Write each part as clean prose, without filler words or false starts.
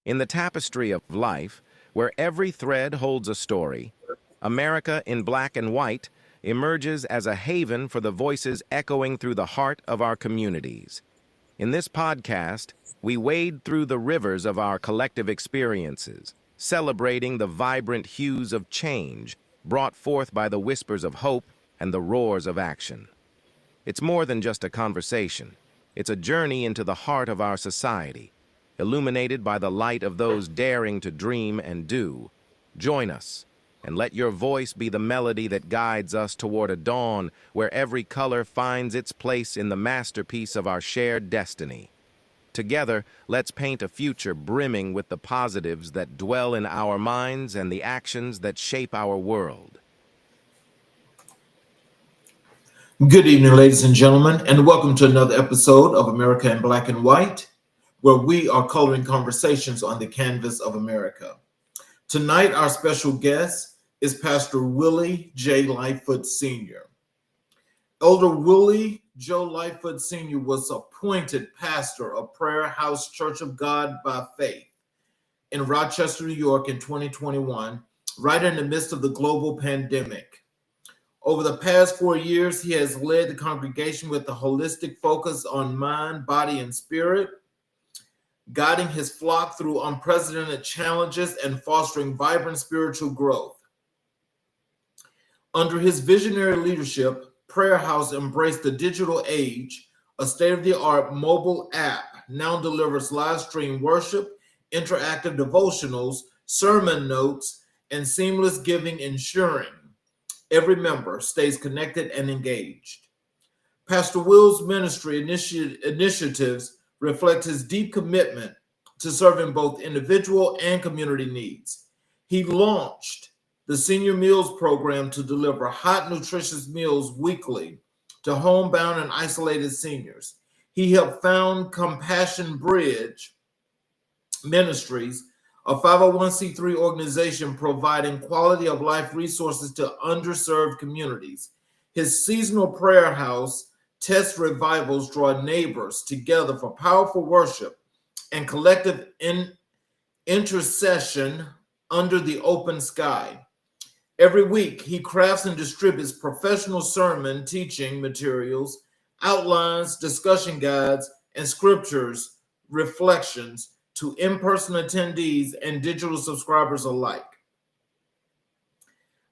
In the tapestry of life, where every thread holds a story, America in black and white emerges as a haven for the voices echoing through the heart of our communities. In this podcast, we wade through the rivers of our collective experiences, celebrating the vibrant hues of change brought forth by the whispers of hope and the roars of action. It's more than just a conversation. It's a journey into the heart of our society, illuminated by the light of those daring to dream and do. Join us, and let your voice be the melody that guides us toward a dawn where every color finds its place in the masterpiece of our shared destiny. Together, let's paint a future brimming with the positives that dwell in our minds and the actions that shape our world. Good evening, ladies and gentlemen, and welcome to another episode of America in Black and White, where we are coloring conversations on the canvas of America. Tonight, our special guest is Pastor Willie J. Lightfoot Sr. Elder Willie Joe Lightfoot Sr. was appointed pastor of Prayer House Church of God by Faith in Rochester, New York in 2021, right in the midst of the global pandemic. Over the past 4 years, he has led the congregation with a holistic focus on mind, body, and spirit, guiding his flock through unprecedented challenges and fostering vibrant spiritual growth. Under his visionary leadership, Prayer House embraced the digital age. A state-of-the-art mobile app now delivers live stream worship, interactive devotionals, sermon notes, and seamless giving, ensuring every member stays connected and engaged. Pastor Will's ministry initiatives reflect his deep commitment to serving both individual and community needs. He launched the Senior Meals Program to deliver hot, nutritious meals weekly to homebound and isolated seniors. He helped found Compassion Bridge Ministries, a 501c3 organization providing quality of life resources to underserved communities. His seasonal prayer house test revivals draw neighbors together for powerful worship and collective intercession under the open sky. Every week, he crafts and distributes professional sermon teaching materials, outlines, discussion guides, and scriptures reflections to in-person attendees and digital subscribers alike.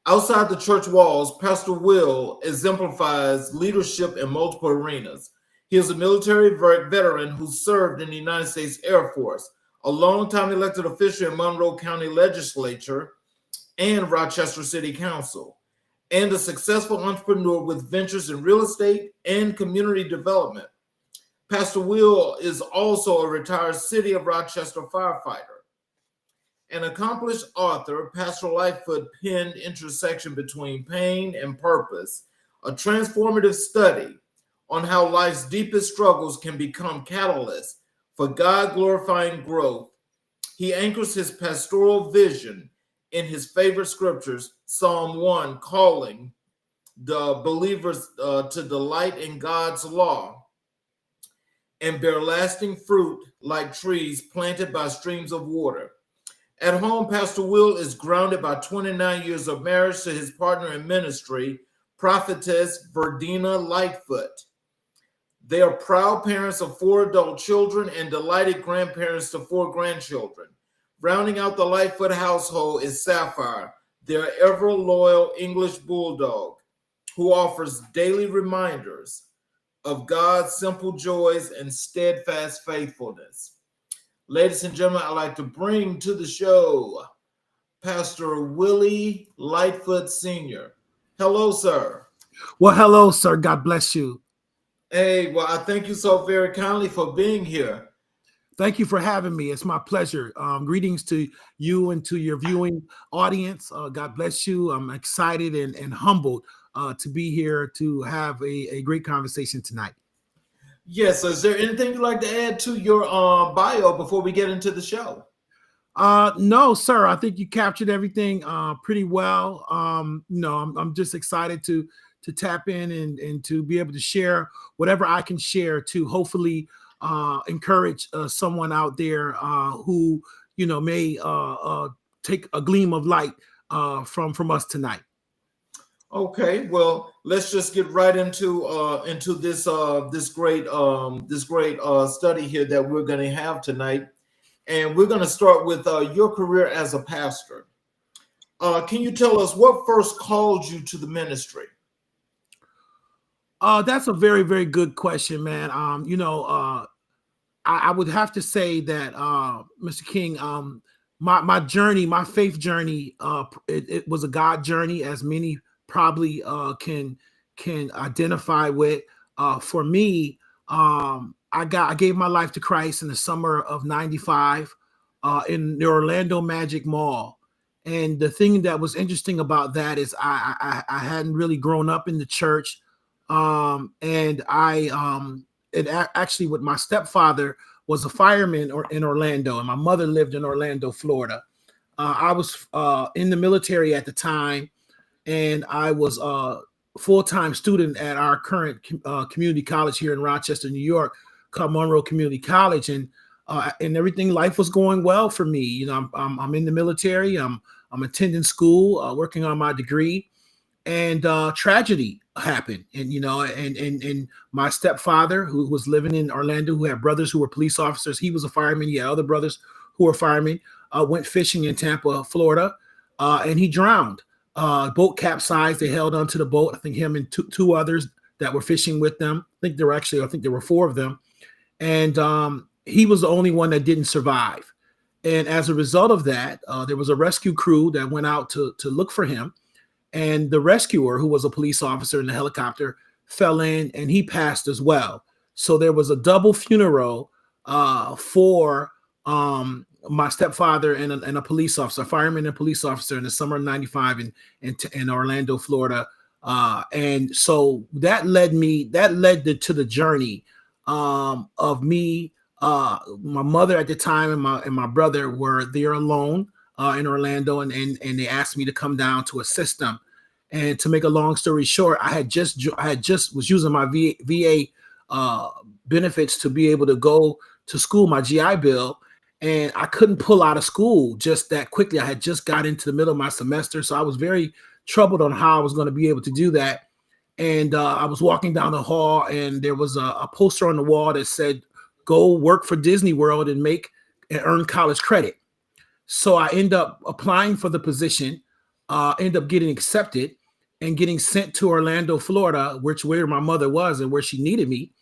Outside the church walls, Pastor Will exemplifies leadership in multiple arenas. He is a military veteran who served in the United States Air Force, a longtime elected official in Monroe County Legislature and Rochester City Council, and a successful entrepreneur with ventures in real estate and community development. Pastor Will is also a retired City of Rochester firefighter. An accomplished author, Pastor Lightfoot penned Intersection Between Pain and Purpose, a transformative study on how life's deepest struggles can become catalysts for God-glorifying growth. He anchors his pastoral vision in his favorite scriptures, Psalm 1, calling the believers to delight in God's law and bear lasting fruit like trees planted by streams of water. At home, Pastor Will is grounded by 29 years of marriage to his partner in ministry, prophetess Verdina Lightfoot. They are proud parents of 4 adult children and delighted grandparents to 4 grandchildren. Rounding out the Lightfoot household is Sapphire, their ever-loyal English bulldog, who offers daily reminders of God's simple joys and steadfast faithfulness. Ladies and gentlemen, I'd like to bring to the show Pastor Willie Lightfoot Sr. Hello, sir. Well, hello, sir. God bless you. Hey, well, I thank you so very kindly for being here. Thank you for having me. It's my pleasure. Greetings to you and to your viewing audience. God bless you. I'm excited and humbled to be here to have a great conversation tonight. Yes. So is there anything you'd like to add to your bio before we get into the show? No, sir. I think you captured everything pretty well. I'm just excited to tap in and to be able to share whatever I can share to hopefully encourage someone out there who may take a gleam of light from us tonight. Okay, well, let's just get right into this great study here that we're going to have tonight, and we're going to start with your career as a pastor. Can you tell us what first called you to the ministry? That's a very, very good question, man. I would have to say that, Mr. King, my journey, my faith journey, it was a God journey, as many probably can identify with. For me, I gave my life to Christ in the summer of '95 in the Orlando Magic Mall. And the thing that was interesting about that is I hadn't really grown up in the church. And actually with my stepfather was a fireman in Orlando, and my mother lived in Orlando, Florida. I was in the military at the time, and I was a full-time student at our current community college here in Rochester, New York, called Monroe Community College, and everything, life was going well for me. I'm in the military. I'm attending school, working on my degree, and tragedy happened. And and my stepfather, who was living in Orlando, who had brothers who were police officers, he was a fireman. He had other brothers who were firemen. Went fishing in Tampa, Florida, and he drowned. Boat capsized. They held onto the boat. I think him and two others that were fishing with them. I think there were four of them, and he was the only one that didn't survive. And as a result of that, there was a rescue crew that went out to look for him. And the rescuer, who was a police officer in the helicopter, fell in, and he passed as well. So there was a double funeral for my stepfather and a police officer, a fireman and a police officer, in the summer of '95 in Orlando, Florida. And so that led to the journey of me. My mother at the time and my brother were there alone in Orlando, and they asked me to come down to assist them. And to make a long story short, I had just was using my VA benefits to be able to go to school, my GI Bill, and I couldn't pull out of school just that quickly. I had just got into the middle of my semester, so I was very troubled on how I was going to be able to do that. And I was walking down the hall, and there was a poster on the wall that said, "Go work for Disney World and earn college credit." So I end up applying for the position, end up getting accepted, and getting sent to Orlando, Florida, where my mother was and where she needed me,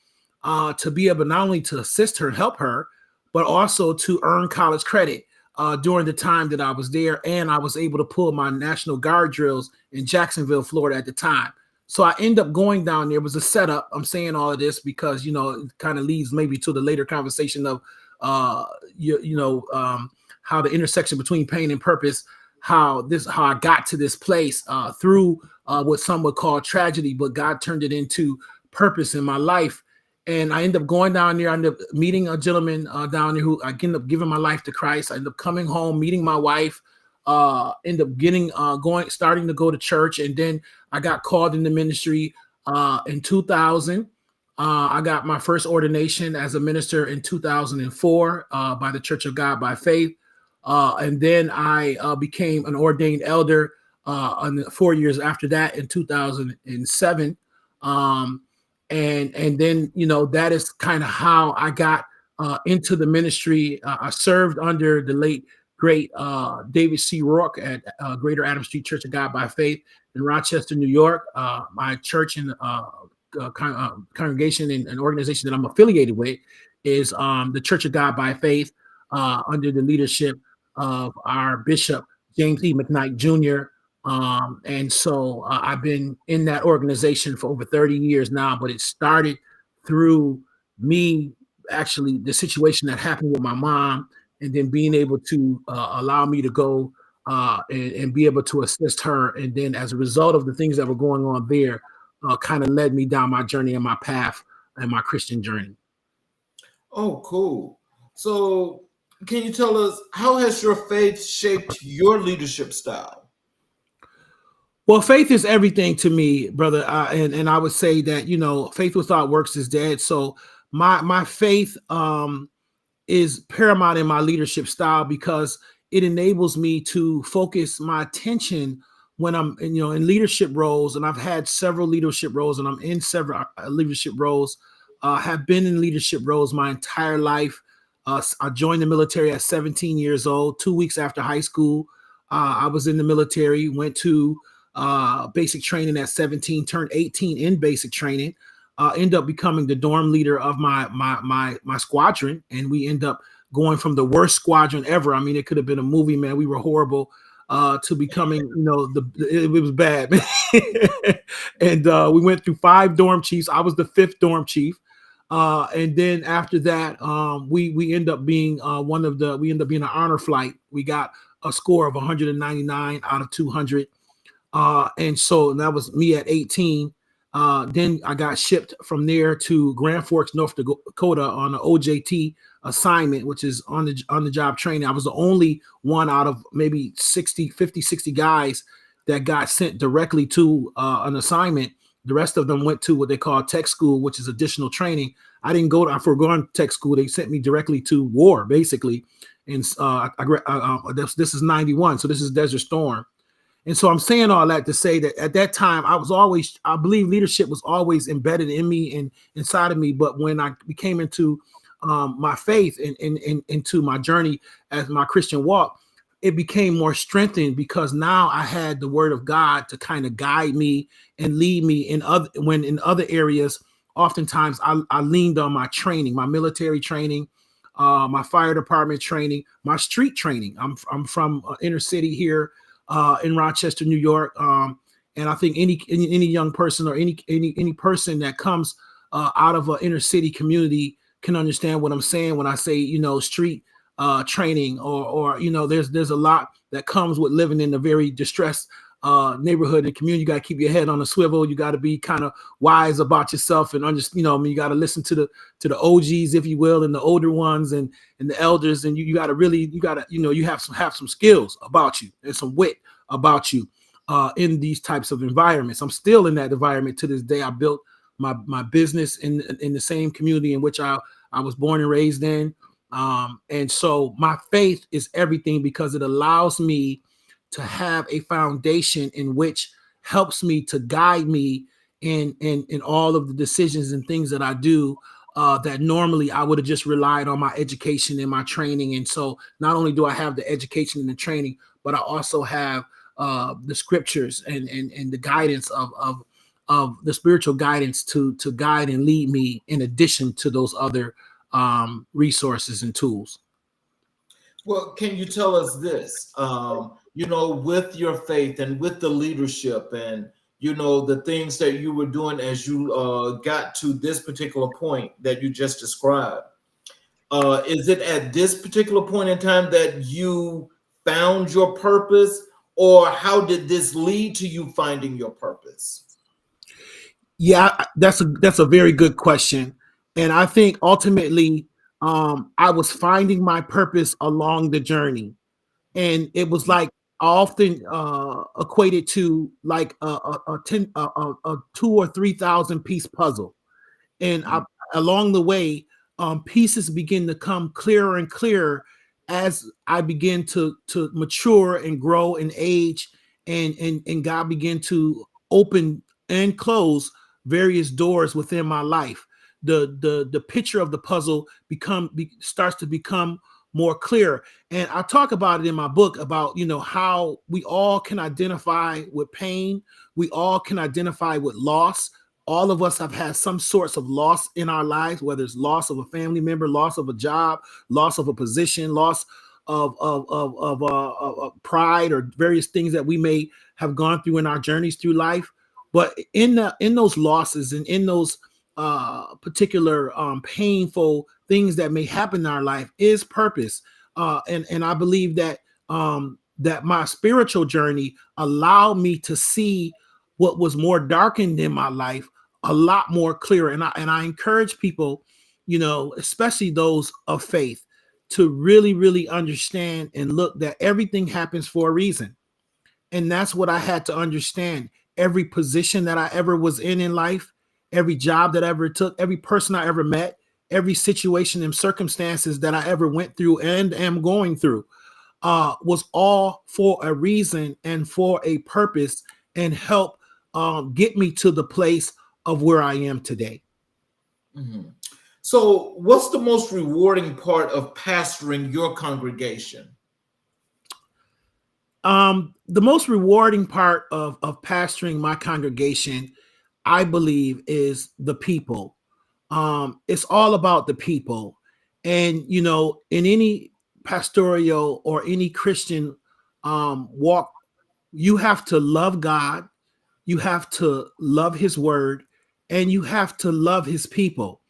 to be able not only to assist her and help her, but also to earn college credit during the time that I was there. And I was able to pull my National Guard drills in Jacksonville, Florida at the time. So I end up going down there. It was a setup. I'm saying all of this because, it kind of leads maybe to the later conversation of, how the intersection between pain and purpose, how I got to this place through what some would call tragedy, but God turned it into purpose in my life. And I ended up going down there. I ended up meeting a gentleman down there who I ended up giving my life to Christ. I ended up coming home, meeting my wife, ended up starting to go to church. And then I got called into ministry in 2000. I got my first ordination as a minister in 2004 by the Church of God by Faith. And then I became an ordained elder 4 years after that in 2007. And then, that is kind of how I got into the ministry. I served under the late, great David C. Rourke at Greater Adams Street Church of God by Faith in Rochester, New York. My church and congregation and organization that I'm affiliated with is the Church of God by Faith under the leadership of our Bishop, James E. McKnight Jr. And so I've been in that organization for over 30 years now, but it started through me, actually, the situation that happened with my mom, and then being able to allow me to go and be able to assist her. And then as a result of the things that were going on there, kind of led me down my journey and my path and my Christian journey. Oh, cool. So can you tell us, how has your faith shaped your leadership style? Well, faith is everything to me, brother. And I would say that, faith without works is dead. So my faith is paramount in my leadership style because it enables me to focus my attention when I'm in leadership roles. And I've had several leadership roles, and I'm in several leadership roles. Have been in leadership roles my entire life. I joined the military at 17 years old. 2 weeks after high school, I was in the military. Went to basic training at 17. Turned 18 in basic training. End up becoming the dorm leader of my squadron, and we end up going from the worst squadron ever. I mean, it could have been a movie, man. We were horrible. To becoming, it was bad. And we went through 5 dorm chiefs. I was the 5th dorm chief. And then after that, we end up being we end up being an honor flight. We got a score of 199 out of 200. And so that was me at 18. Then I got shipped from there to Grand Forks, North Dakota on an OJT assignment, which is on the job training. I was the only one out of maybe 50, 60 guys that got sent directly to an assignment. The rest of them went to what they call tech school, which is additional training. I didn't go to foregone tech school. They sent me directly to war, basically. And this is 91. So this is Desert Storm. And so I'm saying all that to say that at that time, I believe leadership was always embedded in me and inside of me. But when I came into my faith and into my journey as my Christian walk, it became more strengthened because now I had the word of God to kind of guide me and lead me in other areas. Oftentimes I leaned on my training, my military training, my fire department training, my street training. I'm from inner city here in Rochester, New York. And I think any young person or any person that comes out of an inner city community can understand what I'm saying when I say, street training or there's a lot that comes with living in a very distressed neighborhood and community. You got to keep your head on a swivel. You got to be kind of wise about yourself and understand, you got to listen to the OGs, if you will, and the older ones and the elders. And you got to you have some skills about you and some wit about you in these types of environments. I'm still in that environment to this day. I built my business in the same community in which I was born and raised in. And so my faith is everything because it allows me to have a foundation in which helps me to guide me in all of the decisions and things that I do that normally I would have just relied on my education and my training. And so not only do I have the education and the training, but I also have the scriptures and the guidance of the spiritual guidance to guide and lead me in addition to those other resources and tools. Well, can you tell us this, with your faith and with the leadership and, the things that you were doing as you got to this particular point that you just described, is it at this particular point in time that you found your purpose, or how did this lead to you finding your purpose? Yeah, that's a very good question. And I think ultimately, I was finding my purpose along the journey. And it was like often equated to like a 2,000 or 3,000 piece puzzle. And along the way, pieces begin to come clearer and clearer as I begin to mature and grow and age, and God began to open and close various doors within my life. The picture of the puzzle starts to become more clear. And I talk about it in my book about, how we all can identify with pain. We all can identify with loss. All of us have had some sorts of loss in our lives, whether it's loss of a family member, loss of a job, loss of a position, loss of pride, or various things that we may have gone through in our journeys through life. But in those losses and in those particular painful things that may happen in our life is purpose. And I believe that that my spiritual journey allowed me to see what was more darkened in my life a lot more clear. And I encourage people, especially those of faith, to really, really understand and look that everything happens for a reason. And that's what I had to understand. Every position that I ever was in life, every job that I ever took, every person I ever met, every situation and circumstances that I ever went through and am going through was all for a reason and for a purpose, and help get me to the place of where I am today. Mm-hmm. So what's the most rewarding part of pastoring your congregation? The most rewarding part of pastoring my congregation, I believe, is the people. It's all about the people. And, you know, in any pastoral or any Christian walk, you have to love God, you have to love his word, and you have to love his people.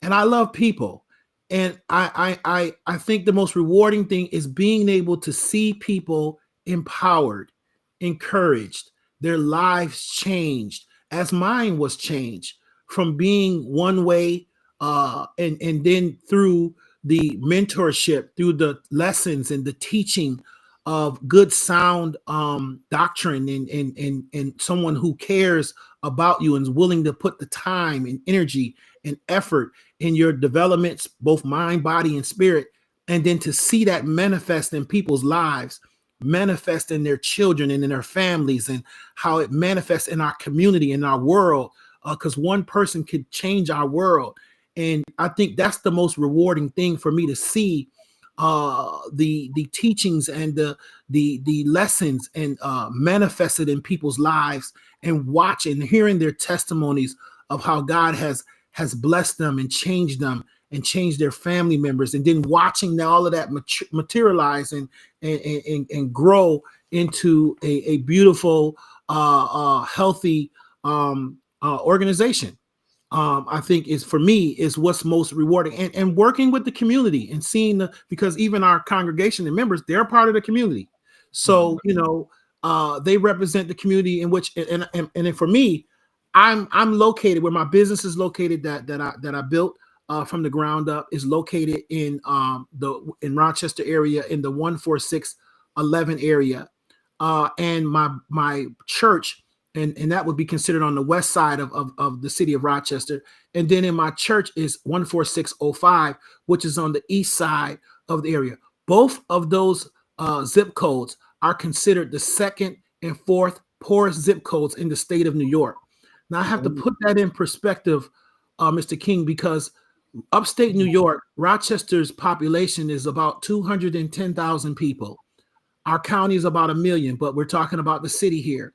And I love people. And I think the most rewarding thing is being able to see people empowered, encouraged, their lives changed, as mine was changed from being one way, and then through the mentorship, through the lessons and the teaching of good sound doctrine, and someone who cares about you and is willing to put the time and energy and effort in your developments, both mind, body, and spirit, and then to see that manifest in people's lives, manifest in their children and in their families, and how it manifests in our community, in our world, because one person could change our world. And I think that's the most rewarding thing for me, to see the teachings and the lessons and manifested in people's lives, and watch and hearing their testimonies of how God has blessed them and changed their family members, and then watching all of that materialize and grow into a beautiful, healthy organization. I think is, for me, is what's most rewarding, and working with the community and seeing because even our congregation and members, they're part of the community. So, you know, they represent the community in which, and then for me, I'm located where my business is located, that I built from the ground up, is located in Rochester area, in the 14611 area, and my church. And that would be considered on the west side of the city of Rochester. And then in my church is 14605, which is on the east side of the area. Both of those zip codes are considered the second and fourth poorest zip codes in the state of New York. Now, I have to put that in perspective, Mr. King, because upstate New York, Rochester's population is about 210,000 people. Our county is about 1 million, but we're talking about the city here.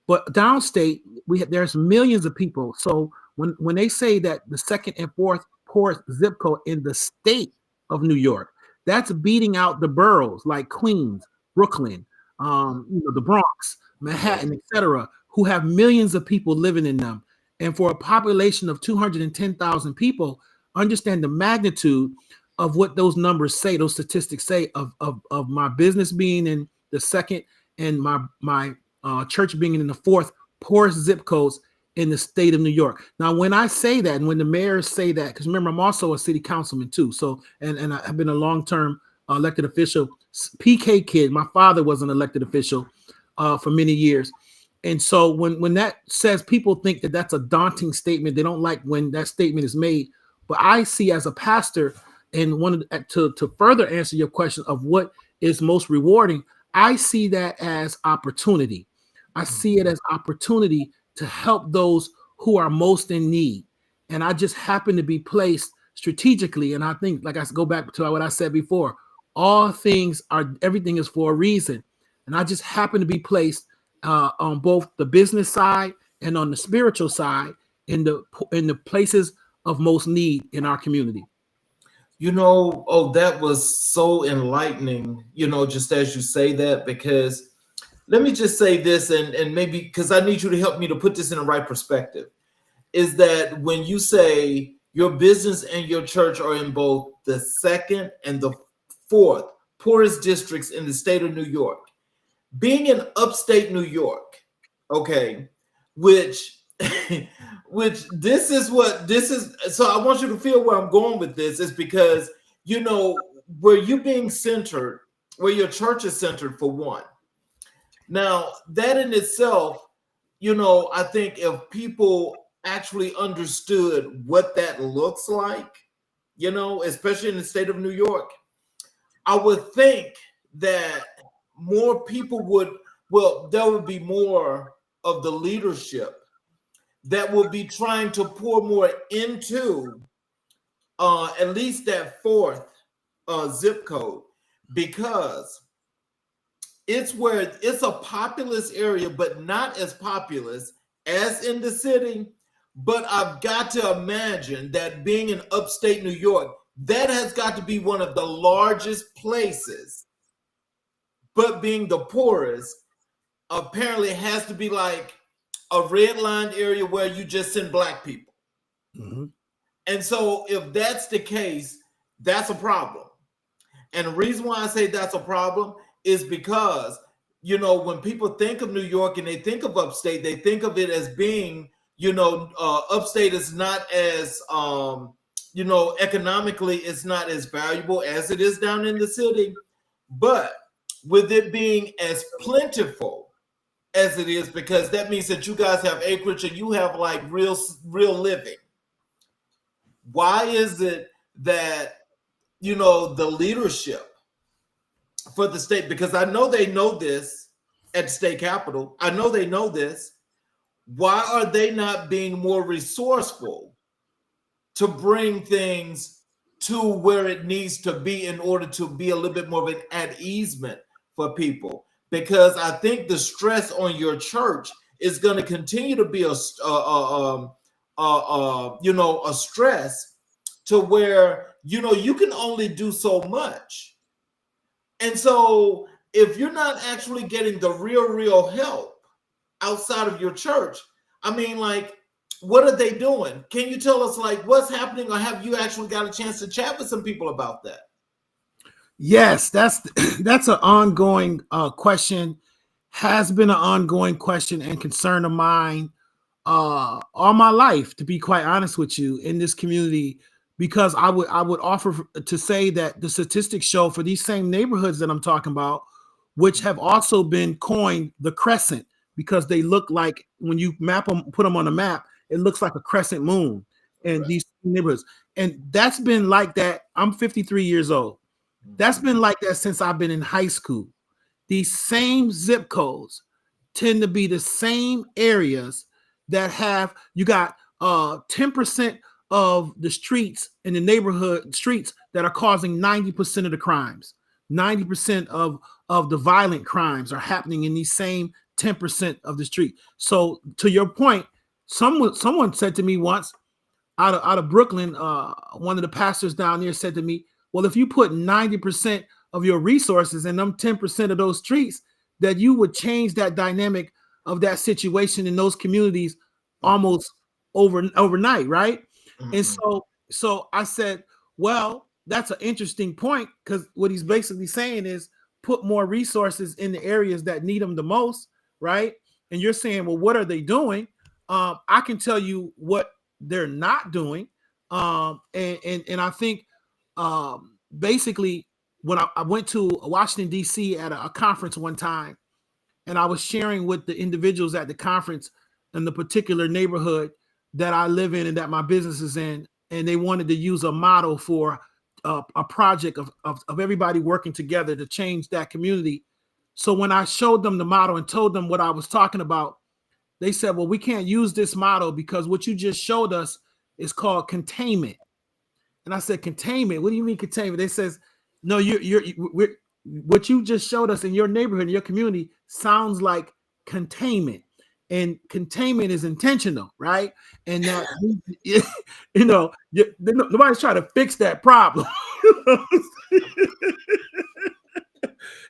But downstate, there's millions of people. So when they say that the second and fourth poorest zip code in the state of New York, that's beating out the boroughs like Queens, Brooklyn, the Bronx, Manhattan, etc., who have millions of people living in them. And for a population of 210,000 people, understand the magnitude of what those numbers say, those statistics say of my business being in the second and my church being in the fourth poorest zip codes in the state of New York. Now, when I say that, and when the mayors say that, because remember, I'm also a city councilman too. So, and I've been a long-term elected official, PK kid. My father was an elected official for many years. And so when that says, people think that that's a daunting statement. They don't like when that statement is made. But I see, as a pastor, and wanted to further answer your question of what is most rewarding, I see that as opportunity. I see it as opportunity to help those who are most in need. And I just happen to be placed strategically. And I think, like I go back to what I said before, everything is for a reason. And I just happen to be placed on both the business side and on the spiritual side in the places of most need in our community. That was so enlightening, just as you say that, because let me just say this, and maybe because I need you to help me to put this in the right perspective, is that when you say your business and your church are in both the second and the fourth poorest districts in the state of New York, being in upstate New York, okay, which this is, so I want you to feel where I'm going with this, is because, where you being centered, where your church is centered, for one. Now, that in itself, I think if people actually understood what that looks like, especially in the state of New York. I would think that more people there would be more of the leadership that will be trying to pour more into at least that fourth zip code, because it's a populous area, but not as populous as in the city. But I've got to imagine that being in upstate New York, that has got to be one of the largest places. But being the poorest, apparently has to be like a redlined area where you just send Black people. Mm-hmm. And so if that's the case, that's a problem. And the reason why I say that's a problem is because, when people think of New York and they think of upstate, they think of it as being, upstate is not as, economically, it's not as valuable as it is down in the city. But with it being as plentiful as it is, because that means that you guys have acreage and you have like real living. Why is it that, the leadership for the state, because I know they know this at the state capitol, I know they know this, why are they not being more resourceful to bring things to where it needs to be in order to be a little bit more of an at easement for people? Because I think the stress on your church is going to continue to be a stress to where, you can only do so much. And so if you're not actually getting the real help outside of your church, I mean, like, what are they doing? Can you tell us, like, what's happening, or have you actually got a chance to chat with some people about that? Yes, that's an ongoing question, has been an ongoing question and concern of mine all my life, to be quite honest with you, in this community, because I would offer to say that the statistics show for these same neighborhoods that I'm talking about, which have also been coined the crescent, because they look like, when you map them, put them on a map, it looks like a crescent moon in these neighborhoods. And that's been like that. I'm 53 years old. That's been like that since I've been in high school. These same zip codes tend to be the same areas that have, you got 10% of the streets in the neighborhood streets that are causing 90% of the crimes. 90% of the violent crimes are happening in these same 10% of the street. So to your point, someone said to me once, out of Brooklyn, one of the pastors down there said to me, well, if you put 90% of your resources in them 10% of those streets, that you would change that dynamic of that situation in those communities almost overnight, right? Mm-hmm. And so I said, well, that's an interesting point, because what he's basically saying is put more resources in the areas that need them the most, right? And you're saying, well, what are they doing? I can tell you what they're not doing. And I think basically, when I went to Washington, D.C. at a conference one time, and I was sharing with the individuals at the conference in the particular neighborhood that I live in and that my business is in, and they wanted to use a model for a project of everybody working together to change that community. So when I showed them the model and told them what I was talking about, they said, well, we can't use this model because what you just showed us is called containment. And I said, containment? What do you mean containment? They says, no, what you just showed us in your neighborhood, in your community, sounds like containment. And containment is intentional, right? And that, nobody's trying to fix that problem.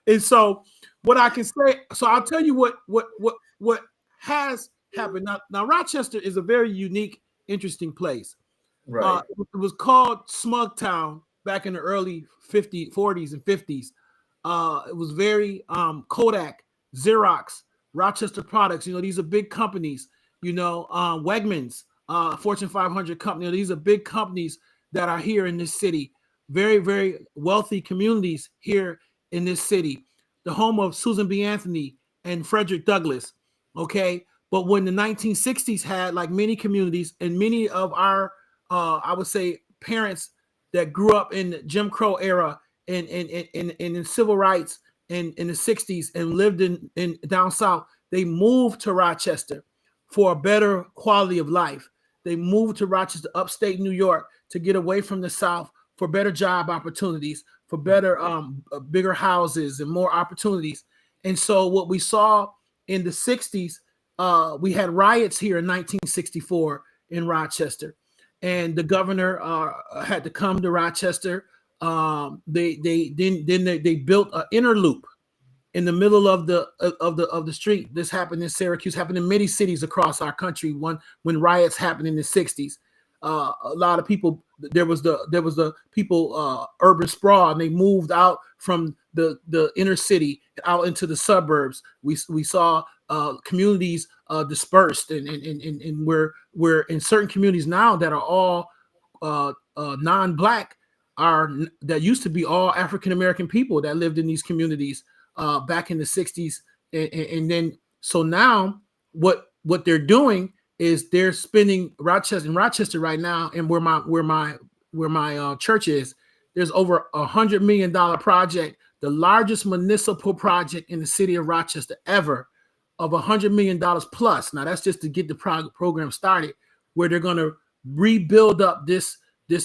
And so what I can say, so I'll tell you what has happened. Now Rochester is a very unique, interesting place. Right. It was called Smugtown back in the early 40s and 50s. It was very Kodak, Xerox, Rochester Products. These are big companies. Wegmans, Fortune 500 company. These are big companies that are here in this city. Very, very wealthy communities here in this city. The home of Susan B. Anthony and Frederick Douglass. Okay, but when the 1960s had, like many communities and many of our I would say parents that grew up in the Jim Crow era and in civil rights in the 60s and lived in down south, they moved to Rochester for a better quality of life. They moved to Rochester, upstate New York, to get away from the South for better job opportunities, for better, bigger houses and more opportunities. And so what we saw in the 60s, we had riots here in 1964 in Rochester, and the governor had to come to Rochester. They built an inner loop in the middle of the street. This happened in Syracuse, happened in many cities across our country. When riots happened in the 60s, a lot of people, there was the people, urban sprawl, and they moved out from the inner city out into the suburbs. We saw communities dispersed, and we're in certain communities now that are all non-Black, that used to be all African American people that lived in these communities back in the 60s. And then so now what they're doing is they're spending Rochester right now, and where my church is, there's over $100 million project, the largest municipal project in the city of Rochester ever, of $100 million plus. Now that's just to get the program started, where they're going to rebuild up this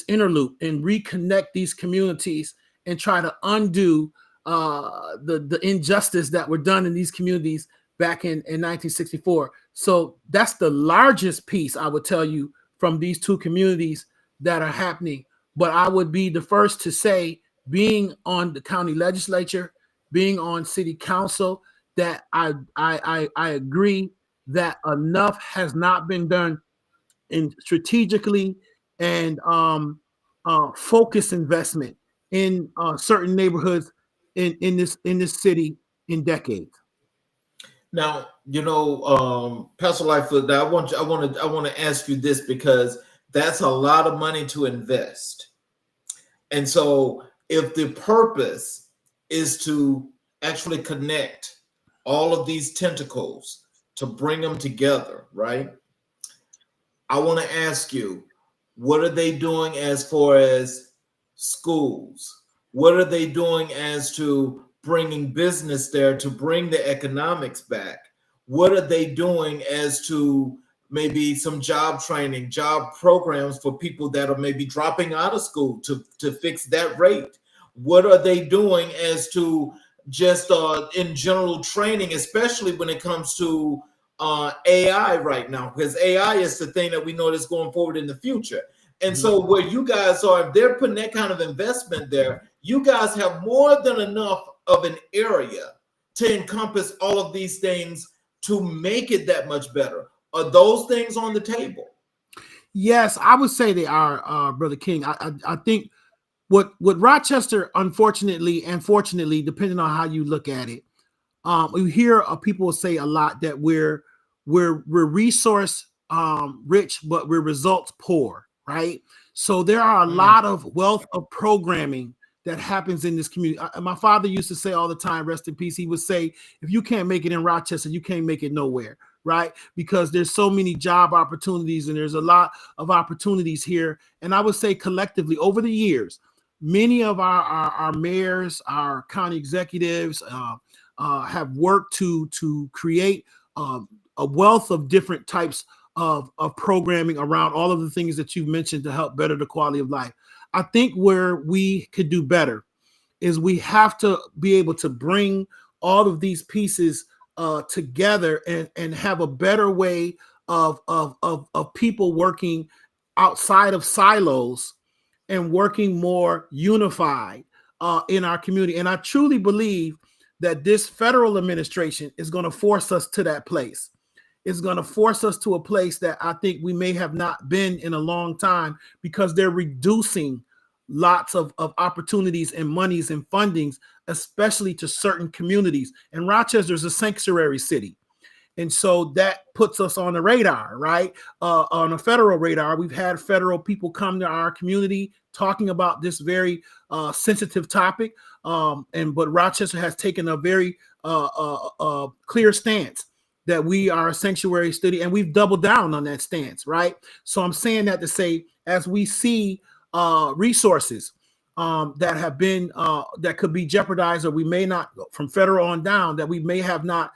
inner loop and reconnect these communities and try to undo the injustice that were done in these communities back in 1964. So that's the largest piece, I would tell you, from these two communities that are happening. But I would be the first to say, being on the county legislature, being on city council, that I agree that enough has not been done in strategically and focused investment in certain neighborhoods in this city in decades. Now, Pastor Lightfoot, I want to ask you this, because that's a lot of money to invest. And so if the purpose is to actually connect all of these tentacles, to bring them together, right? I want to ask you, what are they doing as far as schools? What are they doing as to bringing business there, to bring the economics back? What are they doing as to maybe some job training, job programs for people that are maybe dropping out of school to fix that rate? What are they doing as to just in general training, especially when it comes to AI right now? Because AI is the thing that we know that's going forward in the future. And so where you guys are, if they're putting that kind of investment there, you guys have more than enough of an area to encompass all of these things to make it that much better. Are those things on the table? Yes, I would say they are, Brother King. I think what Rochester, unfortunately and fortunately, depending on how you look at it, we hear people say a lot that we're resource rich, but we're results poor, right? So there are a lot of wealth of programming that happens in this community. My father used to say all the time, rest in peace, he would say, if you can't make it in Rochester, you can't make it nowhere, right? Because there's so many job opportunities, and there's a lot of opportunities here. And I would say collectively over the years, many of our mayors, our county executives have worked to create a wealth of different types of programming around all of the things that you've mentioned to help better the quality of life. I think where we could do better is we have to be able to bring all of these pieces together and have a better way of people working outside of silos and working more unified in our community. And I truly believe that this federal administration is going to force us to that place. It's going to force us to a place that I think we may have not been in a long time, because they're reducing lots of opportunities and monies and fundings, especially to certain communities. And Rochester is a sanctuary city. And so that puts us on the radar, right? On a federal radar. We've had federal people come to our community talking about this very sensitive topic. But Rochester has taken a very clear stance that we are a sanctuary city, and we've doubled down on that stance, right? So I'm saying that to say, as we see resources that have been that could be jeopardized, or we may not, from federal on down, that we may have not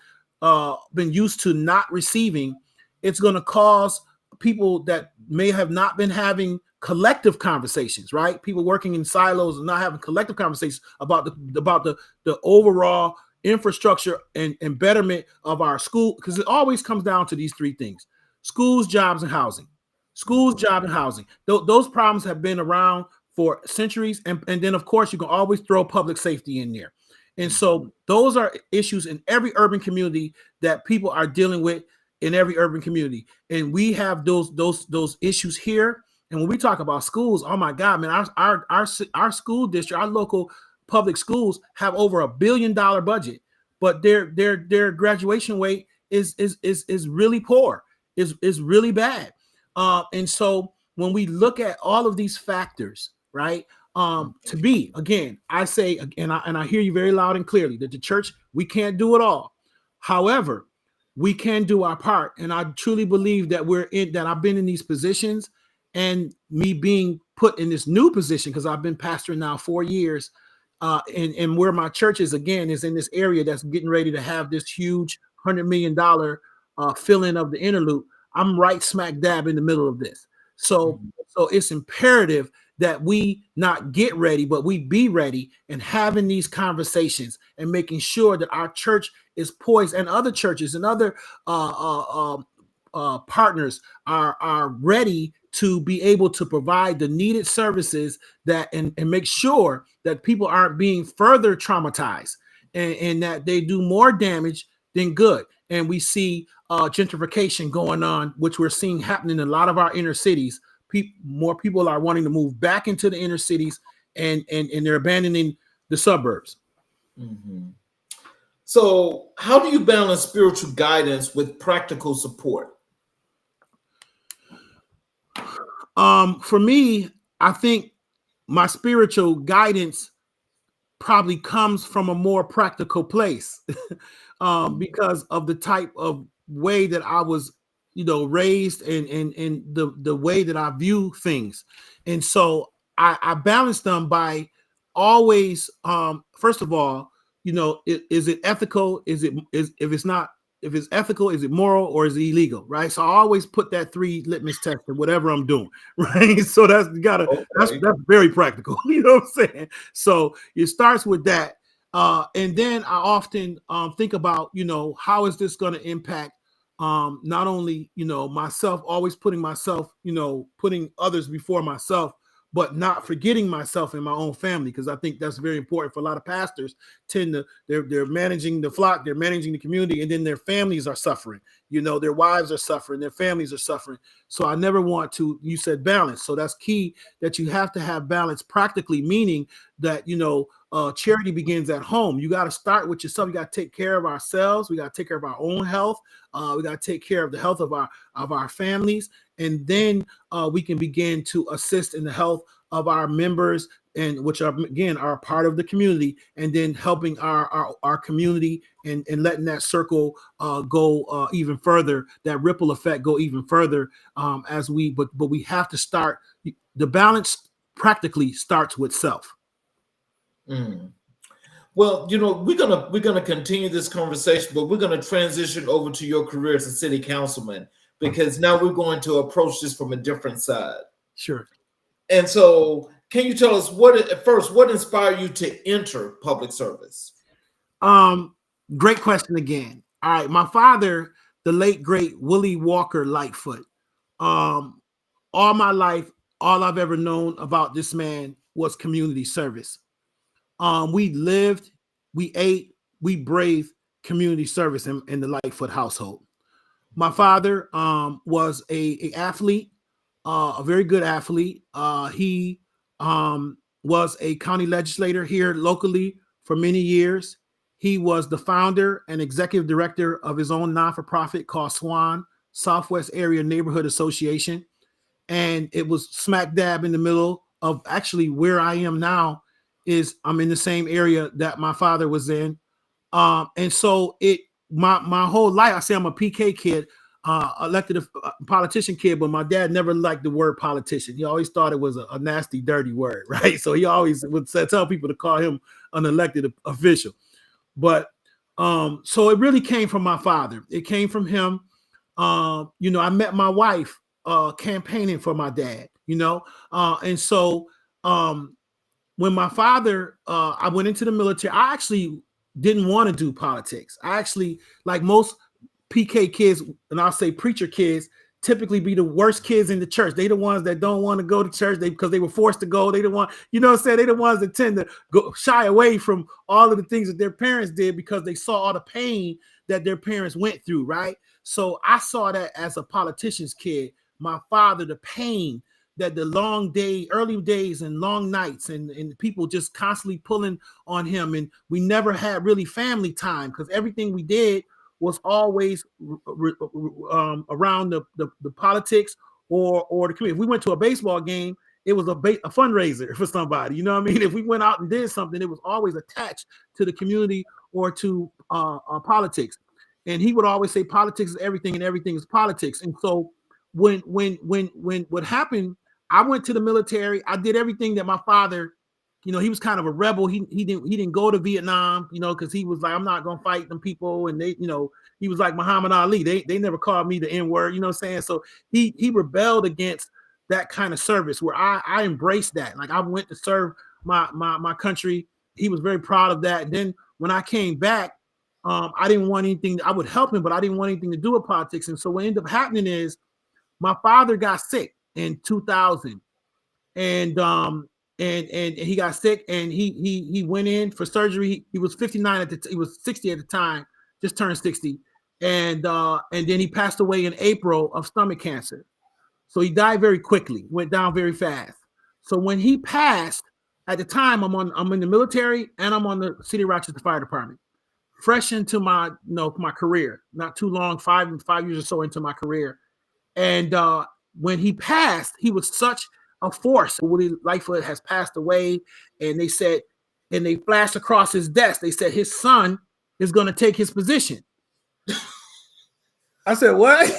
been used to not receiving. It's going to cause people that may have not been having collective conversations, right? People working in silos and not having collective conversations about the overall infrastructure and betterment of our school, because it always comes down to these three things: schools, jobs, and housing. Schools, job, and housing. Those problems have been around for centuries, and then of course you can always throw public safety in there. And so those are issues in every urban community that people are dealing with in every urban community, and we have those issues here. And when we talk about schools, oh my God, man, our school district, our local public schools have over $1 billion budget, but their graduation rate is really poor, is really bad. And so when we look at all of these factors, right? To be, again, I say, and I hear you very loud and clearly, that the church, we can't do it all. However, we can do our part. And I truly believe that that I've been in these positions, and me being put in this new position, because I've been pastoring now 4 years, and where my church is, again, is in this area that's getting ready to have this huge $100 million fill-in of the inner loop. I'm right smack dab in the middle of this. So it's imperative that we not get ready, but we be ready, and having these conversations and making sure that our church is poised, and other churches and other partners are ready to be able to provide the needed services that and make sure that people aren't being further traumatized, and that they do more damage than good. And we see gentrification going on, which we're seeing happening in a lot of our inner cities. More people are wanting to move back into the inner cities, and they're abandoning the suburbs. Mm-hmm. So how do you balance spiritual guidance with practical support? For me, I think my spiritual guidance probably comes from a more practical place, because of the type of way that I was, raised, and the way that I view things. And so I balance them by always, first of all, is it ethical? If it's ethical, is it moral, or is it illegal? Right. So I always put that 3 litmus test in whatever I'm doing. Right. So that's very practical. You know what I'm saying? So it starts with that. And then I often think about, how is this going to impact not only, myself, always putting myself, putting others before myself, but not forgetting myself and my own family, because I think that's very important for a lot of pastors. They're managing the flock, they're managing the community, and then their families are suffering. Their wives are suffering, their families are suffering. So I never want to, you said balance. So that's key, that you have to have balance practically, meaning that, charity begins at home. You got to start with yourself. You got to take care of ourselves. We got to take care of our own health. We got to take care of the health of our families. And then we can begin to assist in the health of our members, and which are, again, are part of the community, and then helping our community and letting that circle go even further, that ripple effect go even further, but we have to start. The balance practically starts with self. Mm. Well, we're gonna continue this conversation, but we're gonna transition over to your career as a city councilman, because now we're going to approach this from a different side. Sure. And so, can you tell us what inspired you to enter public service? Great question again. All right, my father, the late great Willie Walker Lightfoot. All my life, all I've ever known about this man was community service. We lived, we ate, we breathed community service in the Lightfoot household. My father was a athlete, a very good athlete. He was a county legislator here locally for many years. He was the founder and executive director of his own non-for-profit called SWAN, Southwest Area Neighborhood Association. And it was smack dab in the middle of actually where I am now. I'm in the same area that my father was in. And so my whole life, I say I'm a PK kid. elected a politician kid, but my dad never liked the word politician. He always thought it was a nasty, dirty word, right? So he always would tell people to call him an elected official. But so it really came from my father. It came from him. I met my wife campaigning for my dad, and so when my father, I went into the military, I actually didn't want to do politics. I actually, like most PK kids, and I'll say preacher kids, typically be the worst kids in the church. They the ones that don't want to go to church because they were forced to go. They the one, they the ones that tend to go shy away from all of the things that their parents did because they saw all the pain that their parents went through, right? So I saw that as a politician's kid, my father, the pain that the long day, early days and long nights and people just constantly pulling on him. And we never had really family time because everything we did was always around the politics or the community. If we went to a baseball game, it was a fundraiser for somebody. You know what I mean? If we went out and did something, it was always attached to the community or to politics. And he would always say politics is everything and everything is politics. And so when what happened, I went to the military. I did everything that my father, he was kind of a rebel. He didn't go to Vietnam, because he was like, I'm not gonna fight them people. And they, he was like Muhammad Ali. They never called me the N-word, you know what I'm saying? So he rebelled against that kind of service where I embraced that. Like I went to serve my country. He was very proud of that. And then when I came back, I didn't want anything. I would help him, but I didn't want anything to do with politics. And so what ended up happening is my father got sick in 2000, and he got sick, and he went in for surgery. He was 59 he was 60 at the time, just turned 60, and then he passed away in April of stomach cancer. So he died very quickly, went down very fast. So when he passed, at the time I'm in the military and I'm on the City of Rochester Fire Department, fresh into my my career, not too long, 5 years or so into my career. And when he passed, he was such a force. Willie Lightfoot has passed away, and they said, and they flashed across his desk, they said his son is going to take his position. I said, what?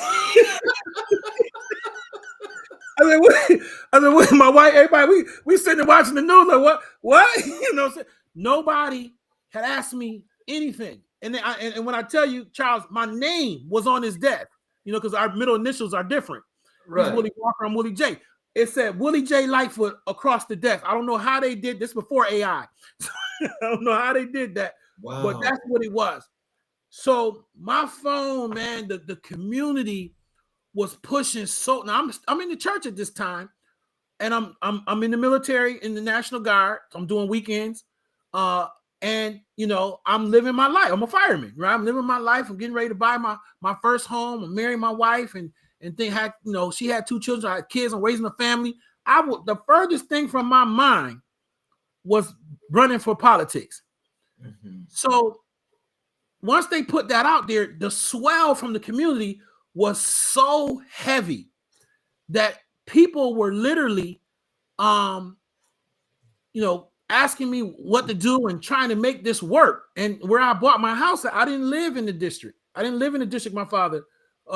I said, what? My wife, everybody, we sitting there watching the news, like, what? Nobody had asked me anything. And when I tell you, Charles, my name was on his desk, because our middle initials are different. Right. He's Willie Walker, I'm Willie J. It said Willie J. Lightfoot across the desk. I don't know how they did this before AI. I don't know how they did that. Wow. But that's what it was. So my phone, man, the community was pushing. So now I'm in the church at this time, and I'm in the military in the National Guard. I'm doing weekends, and I'm living my life. I'm a fireman, right? I'm living my life. I'm getting ready to buy my first home. I'm marrying my wife, and had she had 2 children. I had kids. I'm raising a family. The furthest thing from my mind was running for politics. Mm-hmm. So once they put that out there, the swell from the community was so heavy that people were literally, asking me what to do and trying to make this work. And where I bought my house, I didn't live in the district. I didn't live in the district my father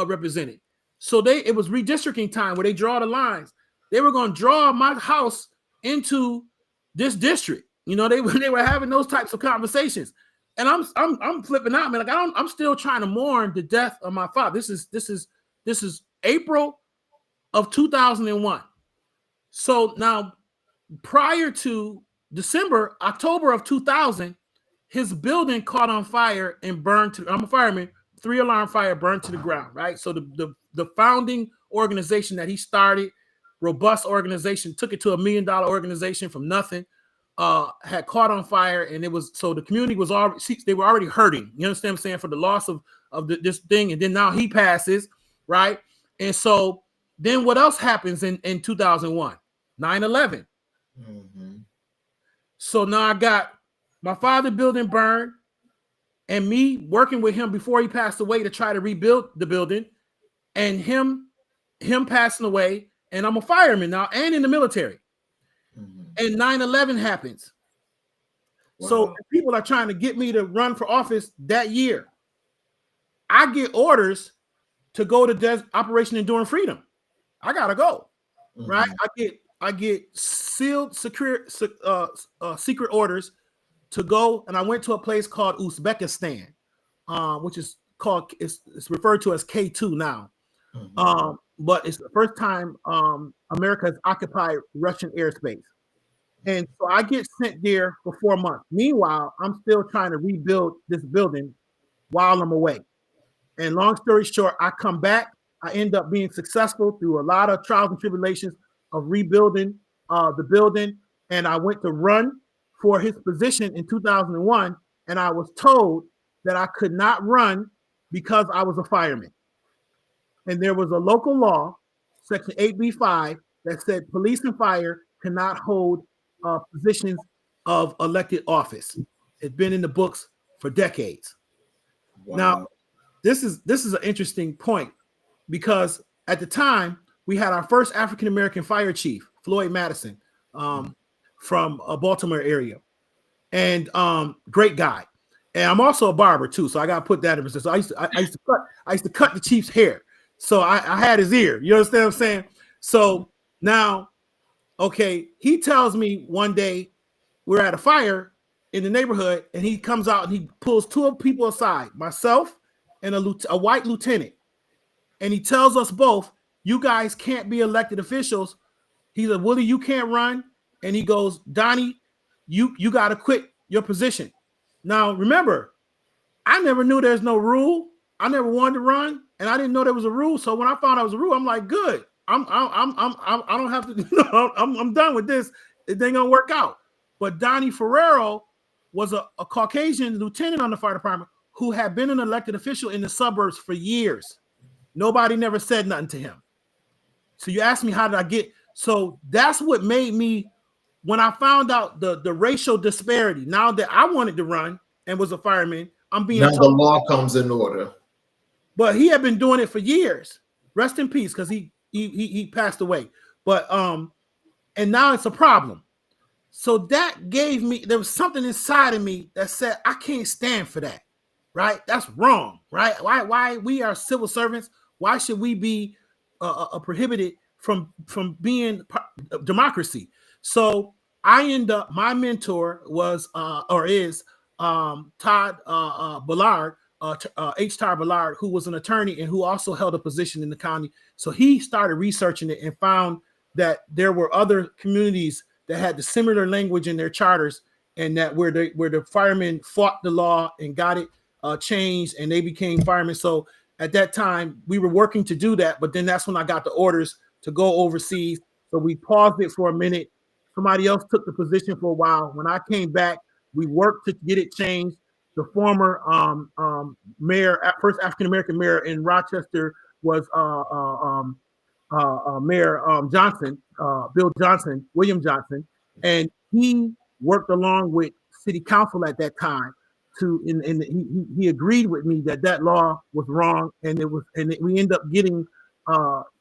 represented. So it was redistricting time where they draw the lines. They were going to draw my house into this district. They were having those types of conversations. And I'm flipping out, man. Like I'm still trying to mourn the death of my father. This is April of 2001. So now, prior to October of 2000, his building caught on fire and burned to. I'm a fireman. 3-alarm fire burned to the ground. Right. So the founding organization that he started, robust organization, took it to $1 million organization from nothing. Had caught on fire, and it was so the community was they were already hurting. You understand what I'm saying, for the loss of this thing, and then now he passes, right? And so then what else happens in 2001? 9/11. Mm-hmm. So now I got my father building burned, and me working with him before he passed away to try to rebuild the building, and him passing away, and I'm a fireman now and in the military. And 9/11 happens. Wow. So people are trying to get me to run for office that year. I get orders to go to Operation Enduring Freedom. I gotta go, right? I get sealed secret orders to go, and I went to a place called Uzbekistan, which is called it's referred to as K2 now. But it's the first time America has occupied Russian airspace. And so I get sent there for 4 months. Meanwhile, I'm still trying to rebuild this building while I'm away. And long story short, I come back. I end up being successful through a lot of trials and tribulations of rebuilding the building. And I went to run for his position in 2001. And I was told that I could not run because I was a fireman. And there was a local law, section 8B5, that said police and fire cannot hold positions of elected office. It's been in the books for decades. Wow. Now, this is an interesting point because at the time we had our first African-American fire chief, Floyd Madison, from a Baltimore area, and great guy. And I'm also a barber too, so I got to put that in perspective. So I used to cut the chief's hair, so I had his ear. You understand what I'm saying? So now, okay, he tells me one day we're at a fire in the neighborhood, and he comes out and he pulls two people aside, myself and a white lieutenant, and he tells us both, "You guys can't be elected officials." He said, "Willie, you can't run," and he goes, "Donnie, you got to quit your position." Now, remember, I never knew there's no rule. I never wanted to run, and I didn't know there was a rule. So when I found out there was a rule, I'm like, good. I don't have to. I'm done with this. It ain't gonna work out. But Donnie Ferrero was a Caucasian lieutenant on the fire department who had been an elected official in the suburbs for years. Nobody never said nothing to him. So you asked me how did I get? So that's what made me. When I found out the racial disparity, now that I wanted to run and was a fireman, I'm being now the law comes in order. But he had been doing it for years. Rest in peace, because he passed away. But and now it's a problem. So that gave me, there was something inside of me that said I can't stand for that. Right? That's wrong. Right? Why we are civil servants? Why should we be prohibited from being democracy? So I end up, my mentor was or is Todd Ballard, H. Todd Ballard, who was an attorney and who also held a position in the county. So he started researching it and found that there were other communities that had the similar language in their charters, and that where the firemen fought the law and got it changed, and they became firemen. So at that time, we were working to do that, but then that's when I got the orders to go overseas. So we paused it for a minute. Somebody else took the position for a while. When I came back, we worked to get it changed. The former mayor, first African-American mayor in Rochester was Mayor Johnson, William Johnson, and he worked along with city council at that time he agreed with me that law was wrong, and we ended up getting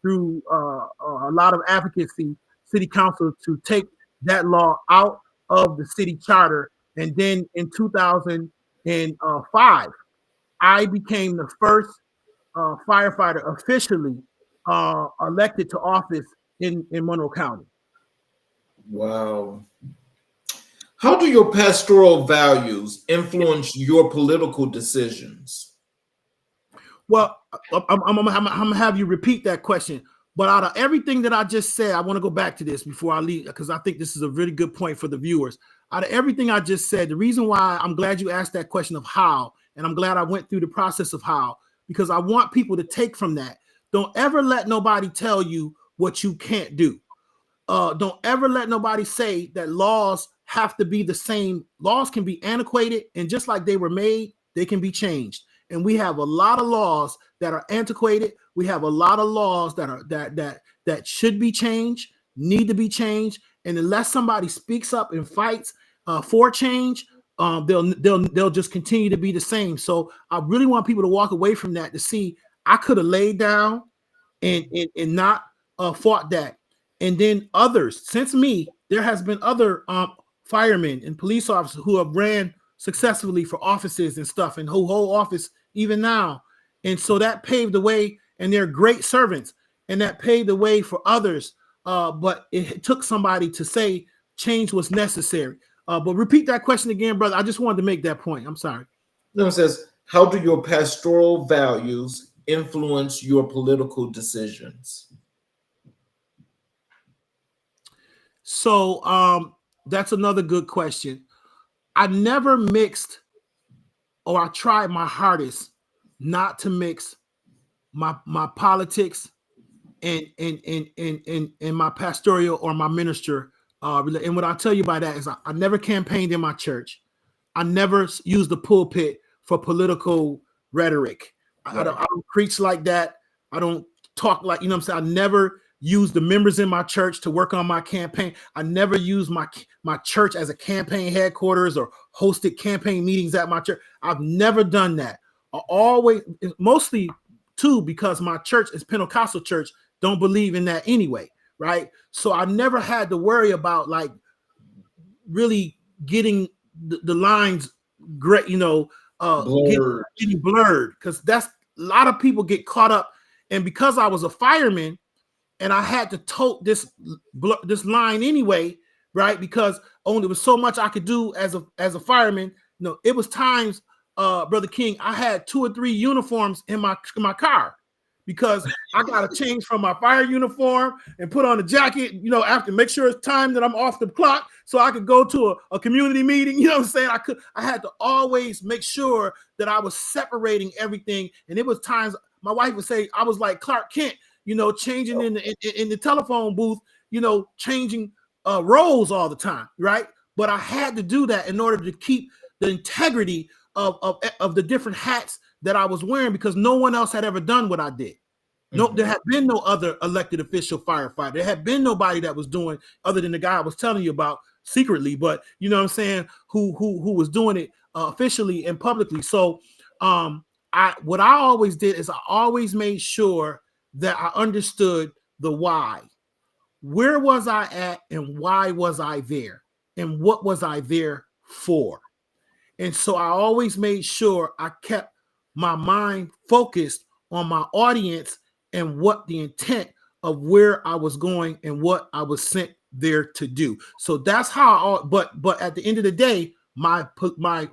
through a lot of advocacy, city council to take that law out of the city charter. And then in 2005, I became the first firefighter officially elected to office in Monroe County. Wow. How do your pastoral values influence your political decisions? Well, I'm gonna have you repeat that question. But out of everything that I just said, I want to go back to this before I leave, because I think this is a really good point for the viewers. Out of everything I just said, the reason why I'm glad you asked that question of how, and I'm glad I went through the process of how, because I want people to take from that. Don't ever let nobody tell you what you can't do. Don't ever let nobody say that laws have to be the same. Laws can be antiquated, and just like they were made, they can be changed. And we have a lot of laws that are antiquated. We have a lot of laws that are that should be changed, need to be changed. And unless somebody speaks up and fights for change, they'll just continue to be the same. So I really want people to walk away from that to see I could have laid down and not fought that. And then others, since me, there has been other firemen and police officers who have ran successfully for offices and stuff, and who hold office even now. And so that paved the way. and they're great servants, and that paved the way for others. But it took somebody to say change was necessary. But repeat that question again, brother. I just wanted to make that point. I'm sorry. No, it says, how do your pastoral values influence your political decisions? So that's another good question. I never mixed, or I tried my hardest not to mix my politics and my pastoral or my minister. And what I'll tell you by that is I never campaigned in my church. I never used the pulpit for political rhetoric. I don't preach like that. I don't talk like, you know what I'm saying? I never used the members in my church to work on my campaign. I never used my church as a campaign headquarters or hosted campaign meetings at my church. I've never done that. I always, mostly too, because my church is Pentecostal church, don't believe in that anyway, right? So I never had to worry about like really getting the lines great, getting blurred, because that's a lot of people get caught up. And because I was a fireman and I had to tote this line anyway, right? Because only was so much I could do as a fireman. It was times, Brother King, I had 2 or 3 uniforms in my car, because I got to change from my fire uniform and put on a jacket, after make sure it's time that I'm off the clock so I could go to a community meeting. You know what I'm saying? I had to always make sure that I was separating everything. And it was times my wife would say I was like Clark Kent, changing in the telephone booth, changing roles all the time, right? But I had to do that in order to keep the integrity of the different hats that I was wearing, because no one else had ever done what I did. No, there had been no other elected official firefighter. There had been nobody that was doing, other than the guy I was telling you about secretly, but you know what I'm saying, who was doing it officially and publicly. So what I always did is I always made sure that I understood the why. Where was I at and why was I there? And what was I there for? And so I always made sure I kept my mind focused on my audience and what the intent of where I was going and what I was sent there to do. So that's how but at the end of the day, my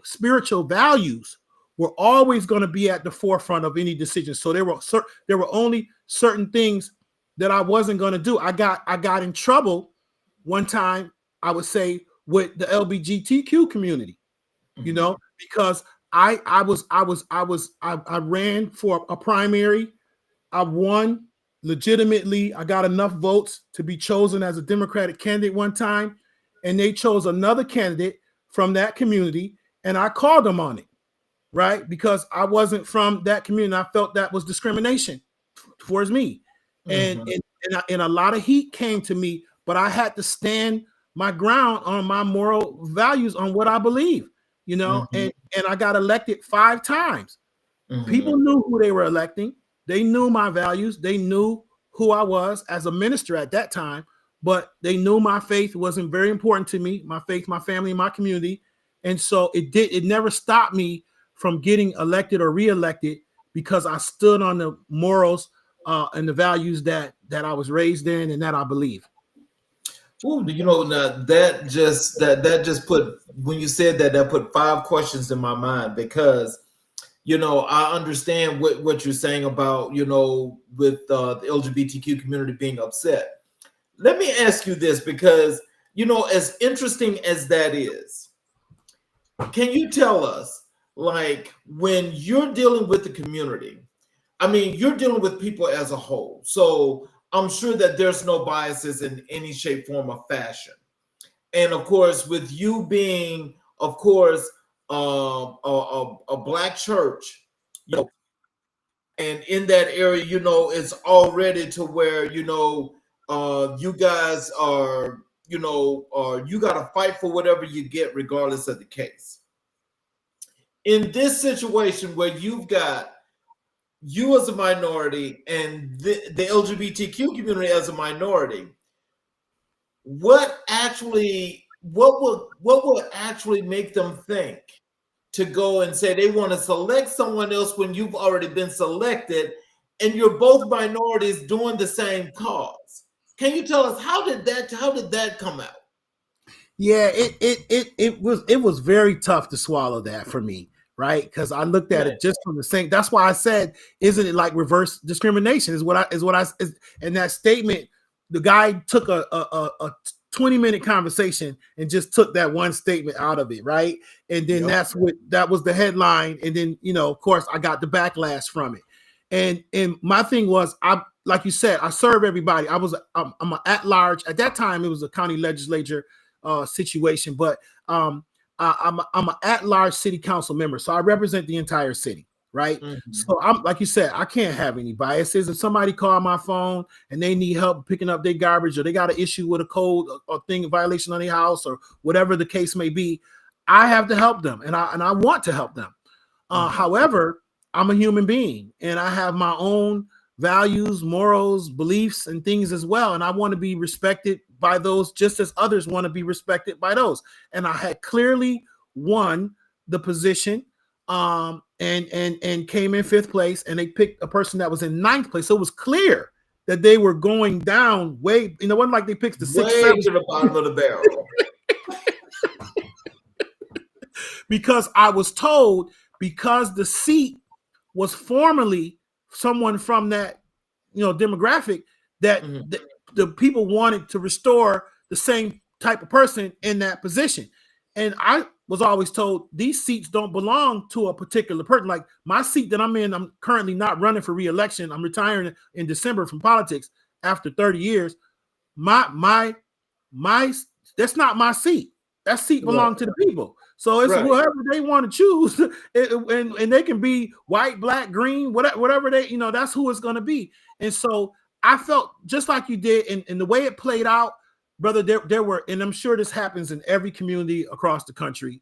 spiritual values were always going to be at the forefront of any decision. So there were only certain things that I wasn't going to do. I got in trouble one time, I would say, with the LGBTQ community, because I ran for a primary. I won legitimately. I got enough votes to be chosen as a Democratic candidate one time, and they chose another candidate from that community, and I called them on it, right? Because I wasn't from that community. I felt that was discrimination towards me. And a lot of heat came to me, but I had to stand my ground on my moral values, on what I believe, and I got elected 5 times. People knew who they were electing. They knew my values. They knew who I was as a minister at that time, but they knew my faith wasn't very important to me, my faith, my family, my community. And so it never stopped me from getting elected or reelected, because I stood on the morals and the values that I was raised in and that I believe. Ooh, that just put, when you said that put 5 questions in my mind, because I understand what you're saying about with the LGBTQ community being upset. Let me ask you this, because as interesting as that is, can you tell us, like, when you're dealing with the community, I mean, you're dealing with people as a whole, so I'm sure that there's no biases in any shape, form, or fashion. And of course, with you being, of course, a Black church, and in that area, it's already to where, you guys are, you got to fight for whatever you get, regardless of the case. In this situation where you've got you as a minority and the LGBTQ community as a minority, what will actually make them think to go and say they want to select someone else when you've already been selected, and you're both minorities doing the same cause. Can you tell us how did that come out? Yeah, it was very tough to swallow that for me, right? Because I looked at it just from the same. That's why I said, isn't it like reverse discrimination? And that statement, the guy took a 20-minute conversation and just took that one statement out of it, right? And then that was the headline. And then, of course, I got the backlash from it. And my thing was, like you said, I serve everybody. I'm an at-large. At that time, it was a county legislature situation, but I'm an at-large city council member, so I represent the entire city, right? Mm-hmm. So I'm, like you said, I can't have any biases. If somebody call my phone and they need help picking up their garbage, or they got an issue with a code or thing, a violation on their house, or whatever the case may be, I have to help them, and I want to help them. However, I'm a human being, and I have my own values, morals, beliefs, and things as well, and I want to be respected by those just as others want to be respected by those. And I had clearly won the position, and came in 5th place, and they picked a person that was in 9th place. So it was clear that they were going down way, it wasn't like they picked the 6th, 7th. To the bottom of the barrel. Because I was told, because the seat was formerly someone from that, demographic, that the people wanted to restore the same type of person in that position. And I was always told these seats don't belong to a particular person. Like my seat that I'm in, I'm currently not running for re-election. I'm retiring in December from politics after 30 years. My that's not my seat. That seat belongs to the people. So it's whoever they want to choose, and they can be white, black, green, whatever they, that's who it's going to be. And so I felt just like you did, and the way it played out, brother, there were, and I'm sure this happens in every community across the country,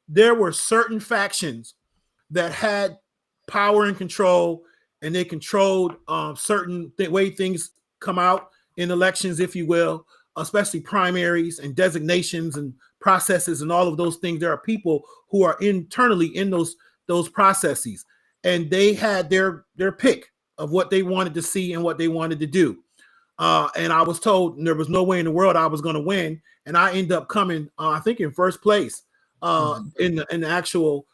there were certain factions that had power and control, and they controlled certain way things come out in elections, if you will, especially primaries and designations and processes and all of those things. There are people who are internally in those processes, and they had their pick of what they wanted to see and what they wanted to do. And I was told there was no way in the world I was going to win. And I ended up coming, I think, in 1st place in the actual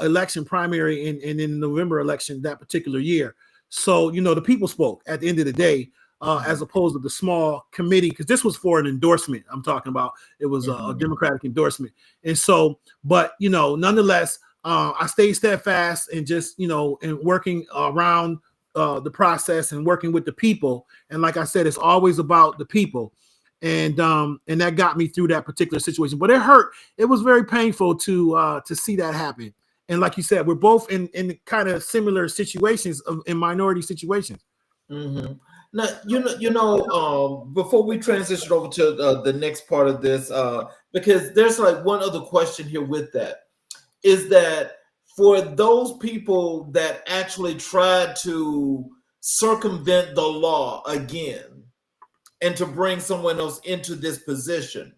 election primary and in the November election that particular year. So, the people spoke at the end of the day, as opposed to the small committee, because this was for an endorsement I'm talking about. It was a Democratic endorsement. And so, but, nonetheless, I stayed steadfast and just, and working around the process and working with the people. And like I said, it's always about the people. And that got me through that particular situation. But it hurt. It was very painful to see that happen. And like you said, we're both in kind of similar situations, in minority situations. Mm-hmm. Now, before we transition over to the next part of this, because there's like one other question here with that, is that for those people that actually tried to circumvent the law again and to bring someone else into this position,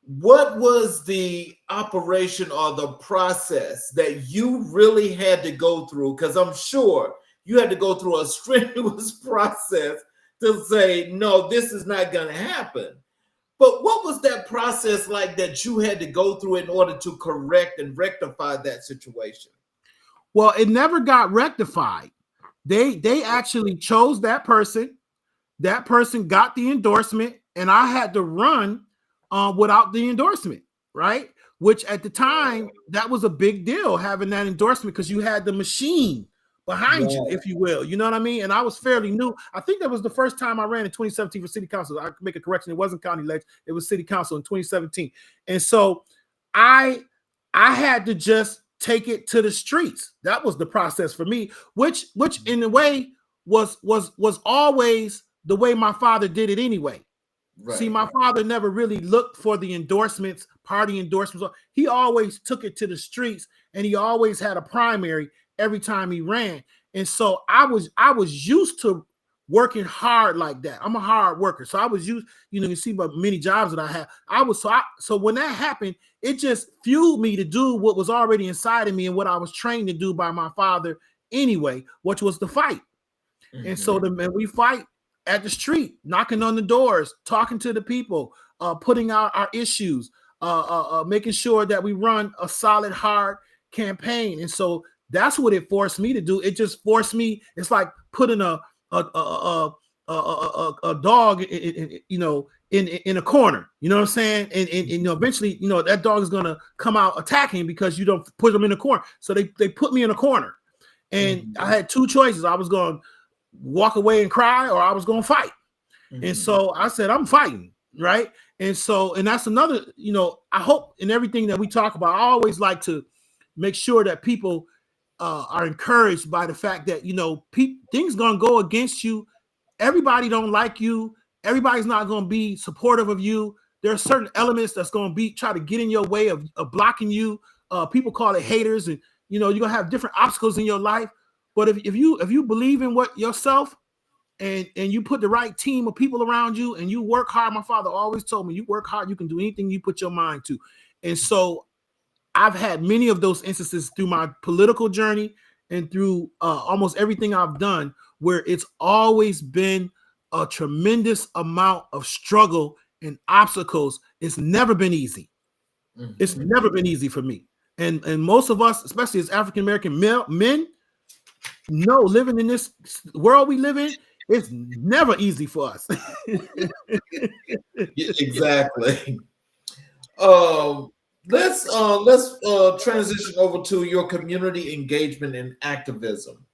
what was the operation or the process that you really had to go through? Because I'm sure you had to go through a strenuous process to say, no, this is not going to happen. But what was that process like that you had to go through in order to correct and rectify that situation? Well, it never got rectified. They actually chose that person. That person got the endorsement, and I had to run without the endorsement, right? Which at the time, that was a big deal, having that endorsement, because you had the machine behind you, if you will. You know what I mean? And I was fairly new. I think that was the first time I ran in 2017 for city council. I can make a correction. It wasn't county leg. It was city council in 2017. And so I had to just take it to the streets. That was the process for me, which in a way was always the way my father did it anyway. Right. See, my father never really looked for the endorsements, party endorsements. He always took it to the streets, and he always had a primary every time he ran. And so I was used to working hard like that. I'm a hard worker. So I was used, you see about many jobs that I had. So when that happened, it just fueled me to do what was already inside of me and what I was trained to do by my father anyway, which was to fight. And so we fight at the street, knocking on the doors, talking to the people, putting out our issues, making sure that we run a solid, hard campaign. And so that's what it forced me to do. It just forced me. It's like putting a dog, in a corner. You know what I'm saying? And eventually, that dog is gonna come out attacking because you don't put them in a corner. So they put me in a corner, and I had two choices. I was going to walk away and cry, or I was going to fight. And so I said, I'm fighting, right? And that's another, I hope in everything that we talk about, I always like to make sure that people are encouraged by the fact that, things going to go against you. Everybody don't like you. Everybody's not going to be supportive of you. There are certain elements that's going to try to get in your way of blocking you. People call it haters, and, you're going to have different obstacles in your life. But if you believe in yourself, and you put the right team of people around you, and you work hard, my father always told me, you work hard, you can do anything you put your mind to. And so I've had many of those instances through my political journey and through almost everything I've done, where it's always been a tremendous amount of struggle and obstacles. It's never been easy. It's never been easy for me. And most of us, especially as African-American men, know living in this world we live in, it's never easy for us. Exactly. Let's transition over to your community engagement and activism.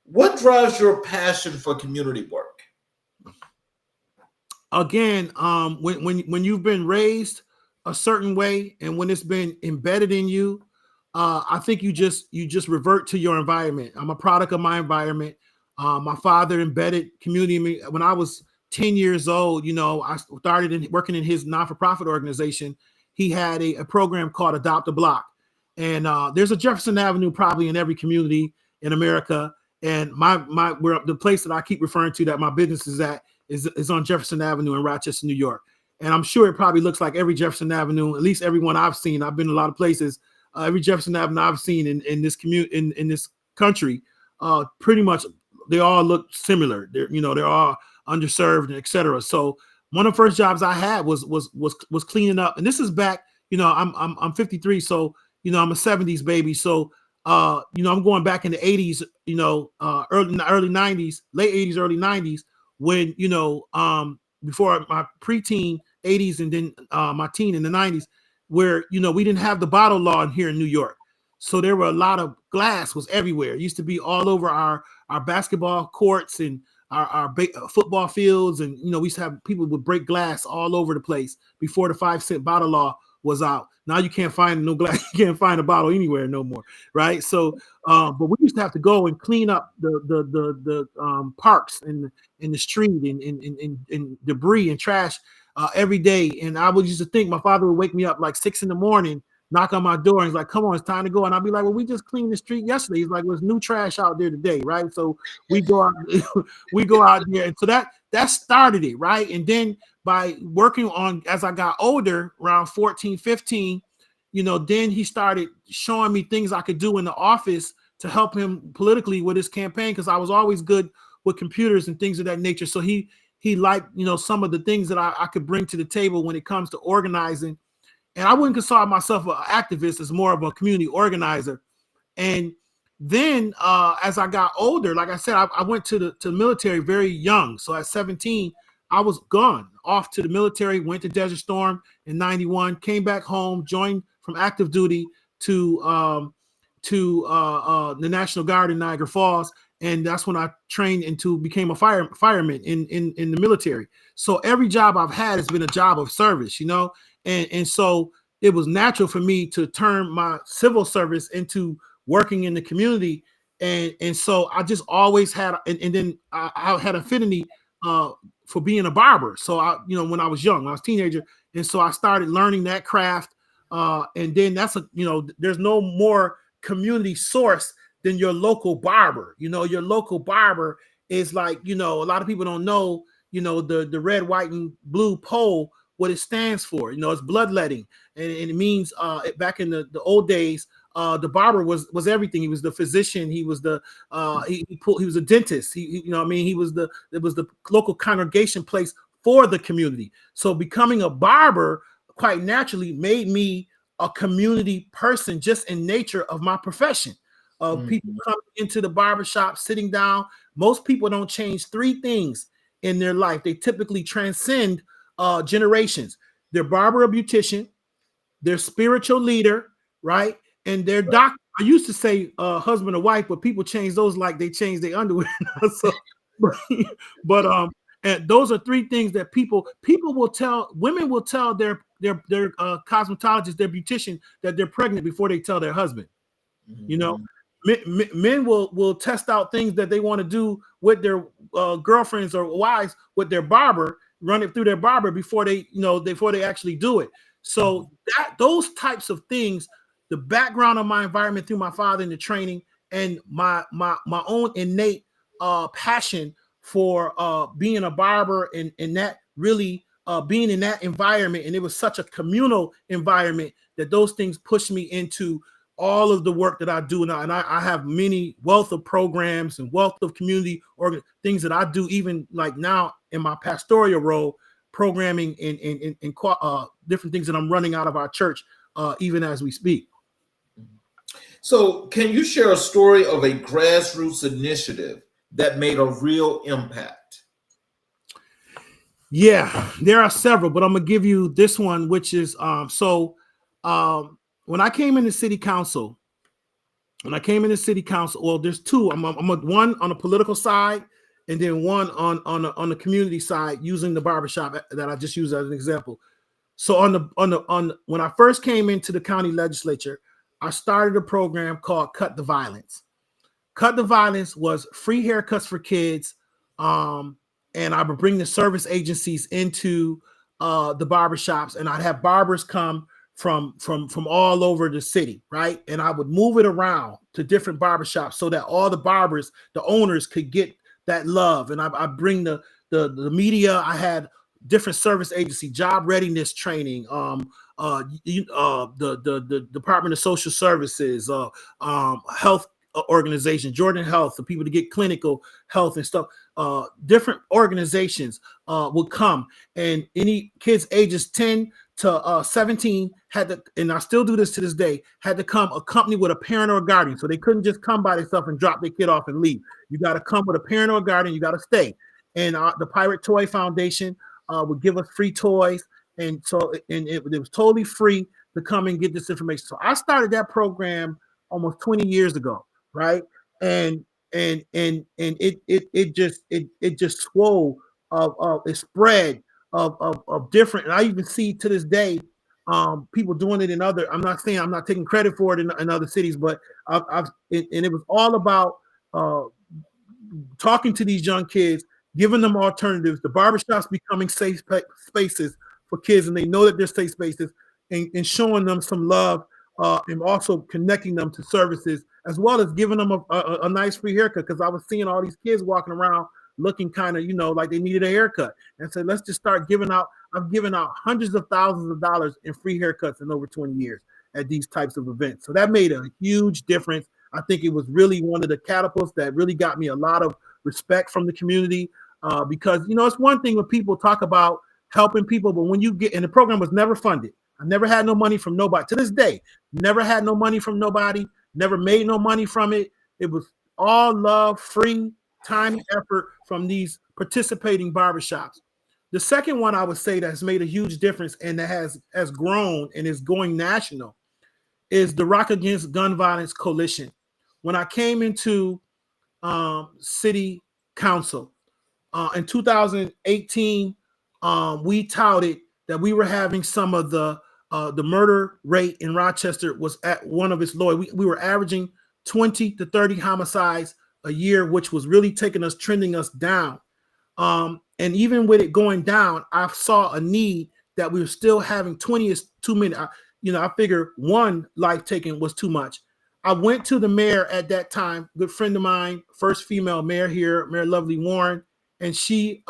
What drives your passion for community work? Again, when you've been raised a certain way, and when it's been embedded in you, I think you just revert to your environment. I'm a product of my environment. My father embedded community in me. When I was 10 years old, I started working in his non-for-profit organization. He had a program called Adopt a Block. And there's a Jefferson Avenue probably in every community in America. And the place that I keep referring to that my business is at is on Jefferson Avenue in Rochester, New York. And I'm sure it probably looks like every Jefferson Avenue, at least every one I've seen. I've been in a lot of places. Every Jefferson Avenue I've seen in this in this country, pretty much they all look similar. They're all underserved and et cetera. So one of the first jobs I had was cleaning up. And this is back, I'm 53, so I'm a 70s baby. So I'm going back in the 80s, early 90s, late 80s, early 90s, when before my preteen 80s and then my teen in the 90s, where we didn't have the bottle law in here in New York. So there were a lot of glass was everywhere. It used to be all over our basketball courts and our football fields. And, we used to have people would break glass all over the place before the 5-cent bottle law was out. Now you can't find no glass. You can't find a bottle anywhere no more. Right. So, but we used to have to go and clean up the parks and in the street and debris and trash every day. And I would used to think my father would wake me up like 6 a.m, knock on my door, and he's like, come on, it's time to go. And I'll be like, well, we just cleaned the street yesterday. He's like, there's new trash out there today, right? So we go out, there. And so that started it, right? And then by working on, as I got older, around 14, 15, then he started showing me things I could do in the office to help him politically with his campaign, because I was always good with computers and things of that nature. So he liked, some of the things that I could bring to the table when it comes to organizing. And I wouldn't consider myself an activist, as more of a community organizer. And then as I got older, like I said, I went to the military very young. So at 17, I was gone off to the military, went to Desert Storm in 91, came back home, joined from active duty to the National Guard in Niagara Falls. And that's when I trained became a fireman in the military. So every job I've had has been a job of service, and so it was natural for me to turn my civil service into working in the community. And so I just always had, and then I had affinity for being a barber. So when I was young, when I was a teenager. And so I started learning that craft. And then there's no more community source than your local barber. Your local barber is like, a lot of people don't know, the red, white, and blue pole, what it stands for. It's bloodletting. And it means back in the old days, the barber was everything. He was the physician. He was the he was a dentist. You know what I mean, it was the local congregation place for the community. So becoming a barber quite naturally made me a community person just in nature of my profession. People coming into the barbershop, sitting down. Most people don't change three things in their life. They typically transcend generations: their barber or beautician, their spiritual leader, right, and their doctor. I used to say husband or wife, but people change those like they change their underwear. So, but and those are three things that people will tell. Women will tell their cosmetologist, their beautician, that they're pregnant before they tell their husband. You know, men will test out things that they want to do with their girlfriends or wives with their barber, run it through their barber before they actually do it. So those types of things, the background of my environment through my father and the training, and my own innate passion for being a barber, and that really being in that environment, and it was such a communal environment that those things pushed me into all of the work that I do now. And I have many wealth of programs and wealth of community or things that I do, even like now in my pastoral role, programming and different things that I'm running out of our church, even as we speak. So can you share a story of a grassroots initiative that made a real impact? Yeah, there are several, but I'm gonna give you this one, which is when I came into city council, well, there's two. I'm one on the political side, and then one on the community side, using the barbershop that I just used as an example. So on when I first came into the county legislature, I started a program called Cut the Violence. Cut the Violence was free haircuts for kids, and I would bring the service agencies into the barbershops, and I'd have barbers come from all over the city, right? And I would move it around to different barbershops so that all the barbers, the owners, could get that love. And I bring the media. I had different service agency, job readiness training, the Department of Social Services, health organization, Jordan Health, for people to get clinical health and stuff. Different organizations would come, and any kids ages 10 to 17 had to, and I still do this to this day, had to come accompanied with a parent or a guardian. So they couldn't just come by themselves and drop their kid off and leave. You got to come with a parent or a guardian. You got to stay. And the Pirate Toy Foundation would give us free toys, and so it was totally free to come and get this information. So I started that program almost 20 years ago, right? And it just swole it spread of different, and I even see to this day people doing it in other. I'm not taking credit for it in other cities, but it was all about talking to these young kids, giving them alternatives. The barbershops becoming safe spaces for kids, and they know that they're safe spaces, and showing them some love, and also connecting them to services, as well as giving them a nice free haircut. Because I was seeing all these kids walking around looking kind of, like they needed a haircut. And so let's just start giving out. I've given out hundreds of thousands of dollars in free haircuts in over 20 years at these types of events. So that made a huge difference. I think it was really one of the catapults that really got me a lot of respect from the community, because, it's one thing when people talk about helping people, but when you get, and the program was never funded. I never had no money from nobody. To this day, never had no money from nobody, never made no money from it. It was all love, free time and effort from these participating barbershops. The second one I would say that has made a huge difference and that has grown and is going national is the Rock Against Gun Violence Coalition. When I came into city council in 2018, we touted that we were having some of the murder rate in Rochester was at one of its lowest. We were averaging 20 to 30 homicides a year, which was really trending us down. And even with it going down, I saw a need that we were still having. 20 is too many. I figure one life taken was too much. I went to the mayor at that time, good friend of mine, first female mayor here, Mayor Lovely Warren, and she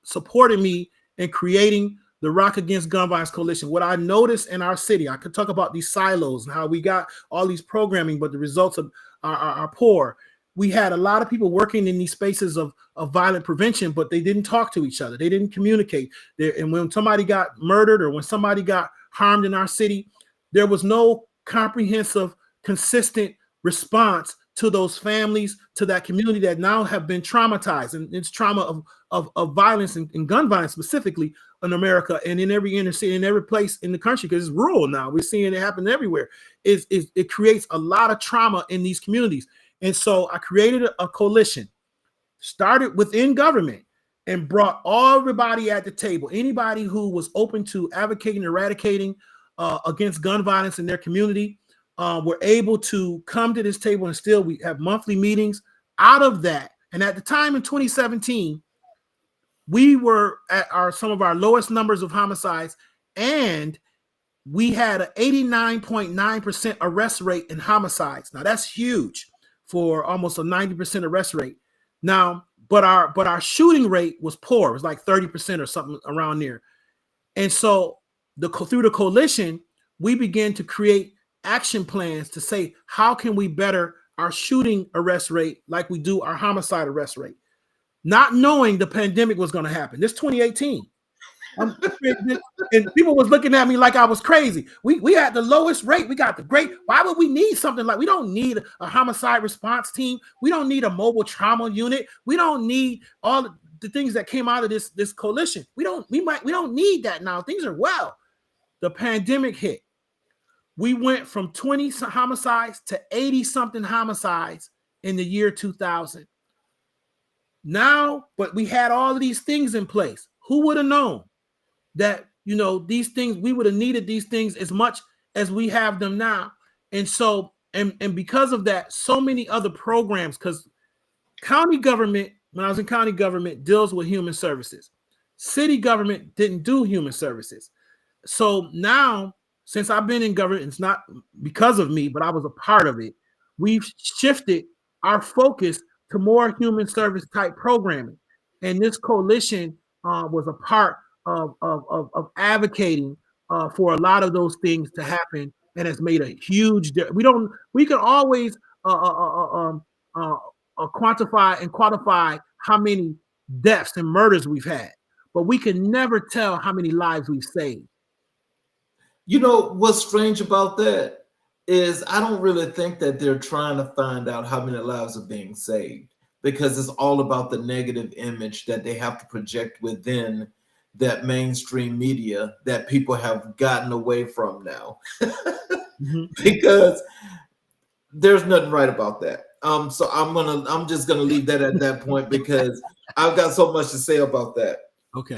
supported me in creating the Rock Against Gun Violence Coalition, what I noticed in our city, I could talk about these silos and how we got all these programming, but the results are poor. We had a lot of people working in these spaces of violent prevention, but they didn't talk to each other. They didn't communicate. And when somebody got murdered or when somebody got harmed in our city, there was no comprehensive, consistent response to those families, to that community that now have been traumatized. And it's trauma of violence and gun violence specifically in America and in every inner city, in every place in the country, because it's rural now. We're seeing it happen everywhere. It creates a lot of trauma in these communities. And so I created a coalition, started within government, and brought everybody at the table, anybody who was open to advocating, eradicating against gun violence in their community, were able to come to this table, and still we have monthly meetings out of that. And at the time in 2017, we were at some of our lowest numbers of homicides, and we had an 89.9% arrest rate in homicides. Now that's huge for almost a 90% arrest rate. Now, but our shooting rate was poor. It was like 30% or something around there. And so through the coalition, we began to create action plans to say, how can we better our shooting arrest rate like we do our homicide arrest rate? Not knowing the pandemic was going to happen. This 2018. And people was looking at me like I was crazy. We had the lowest rate. We got the great. Why would we need something like, we don't need a homicide response team. We don't need a mobile trauma unit. We don't need all the things that came out of this coalition. We don't need that now. Things are well. The pandemic hit. We went from 20 homicides to 80 something homicides in the year 2000. Now, but we had all of these things in place. Who would have known that, these things, we would have needed these things as much as we have them now? And so, and because of that, so many other programs, because county government, when I was in county government, deals with human services. City government didn't do human services. So now, since I've been in government, it's not because of me, but I was a part of it. We've shifted our focus to more human service type programming. And this coalition was a part of advocating for a lot of those things to happen, and has made a huge difference. We can always quantify and quantify how many deaths and murders we've had, but we can never tell how many lives we've saved. What's strange about that is I don't really think that they're trying to find out how many lives are being saved, because it's all about the negative image that they have to project within that mainstream media that people have gotten away from now. Mm-hmm. Because there's nothing right about that. So I'm just gonna leave that at that point, because I've got so much to say about that. Okay.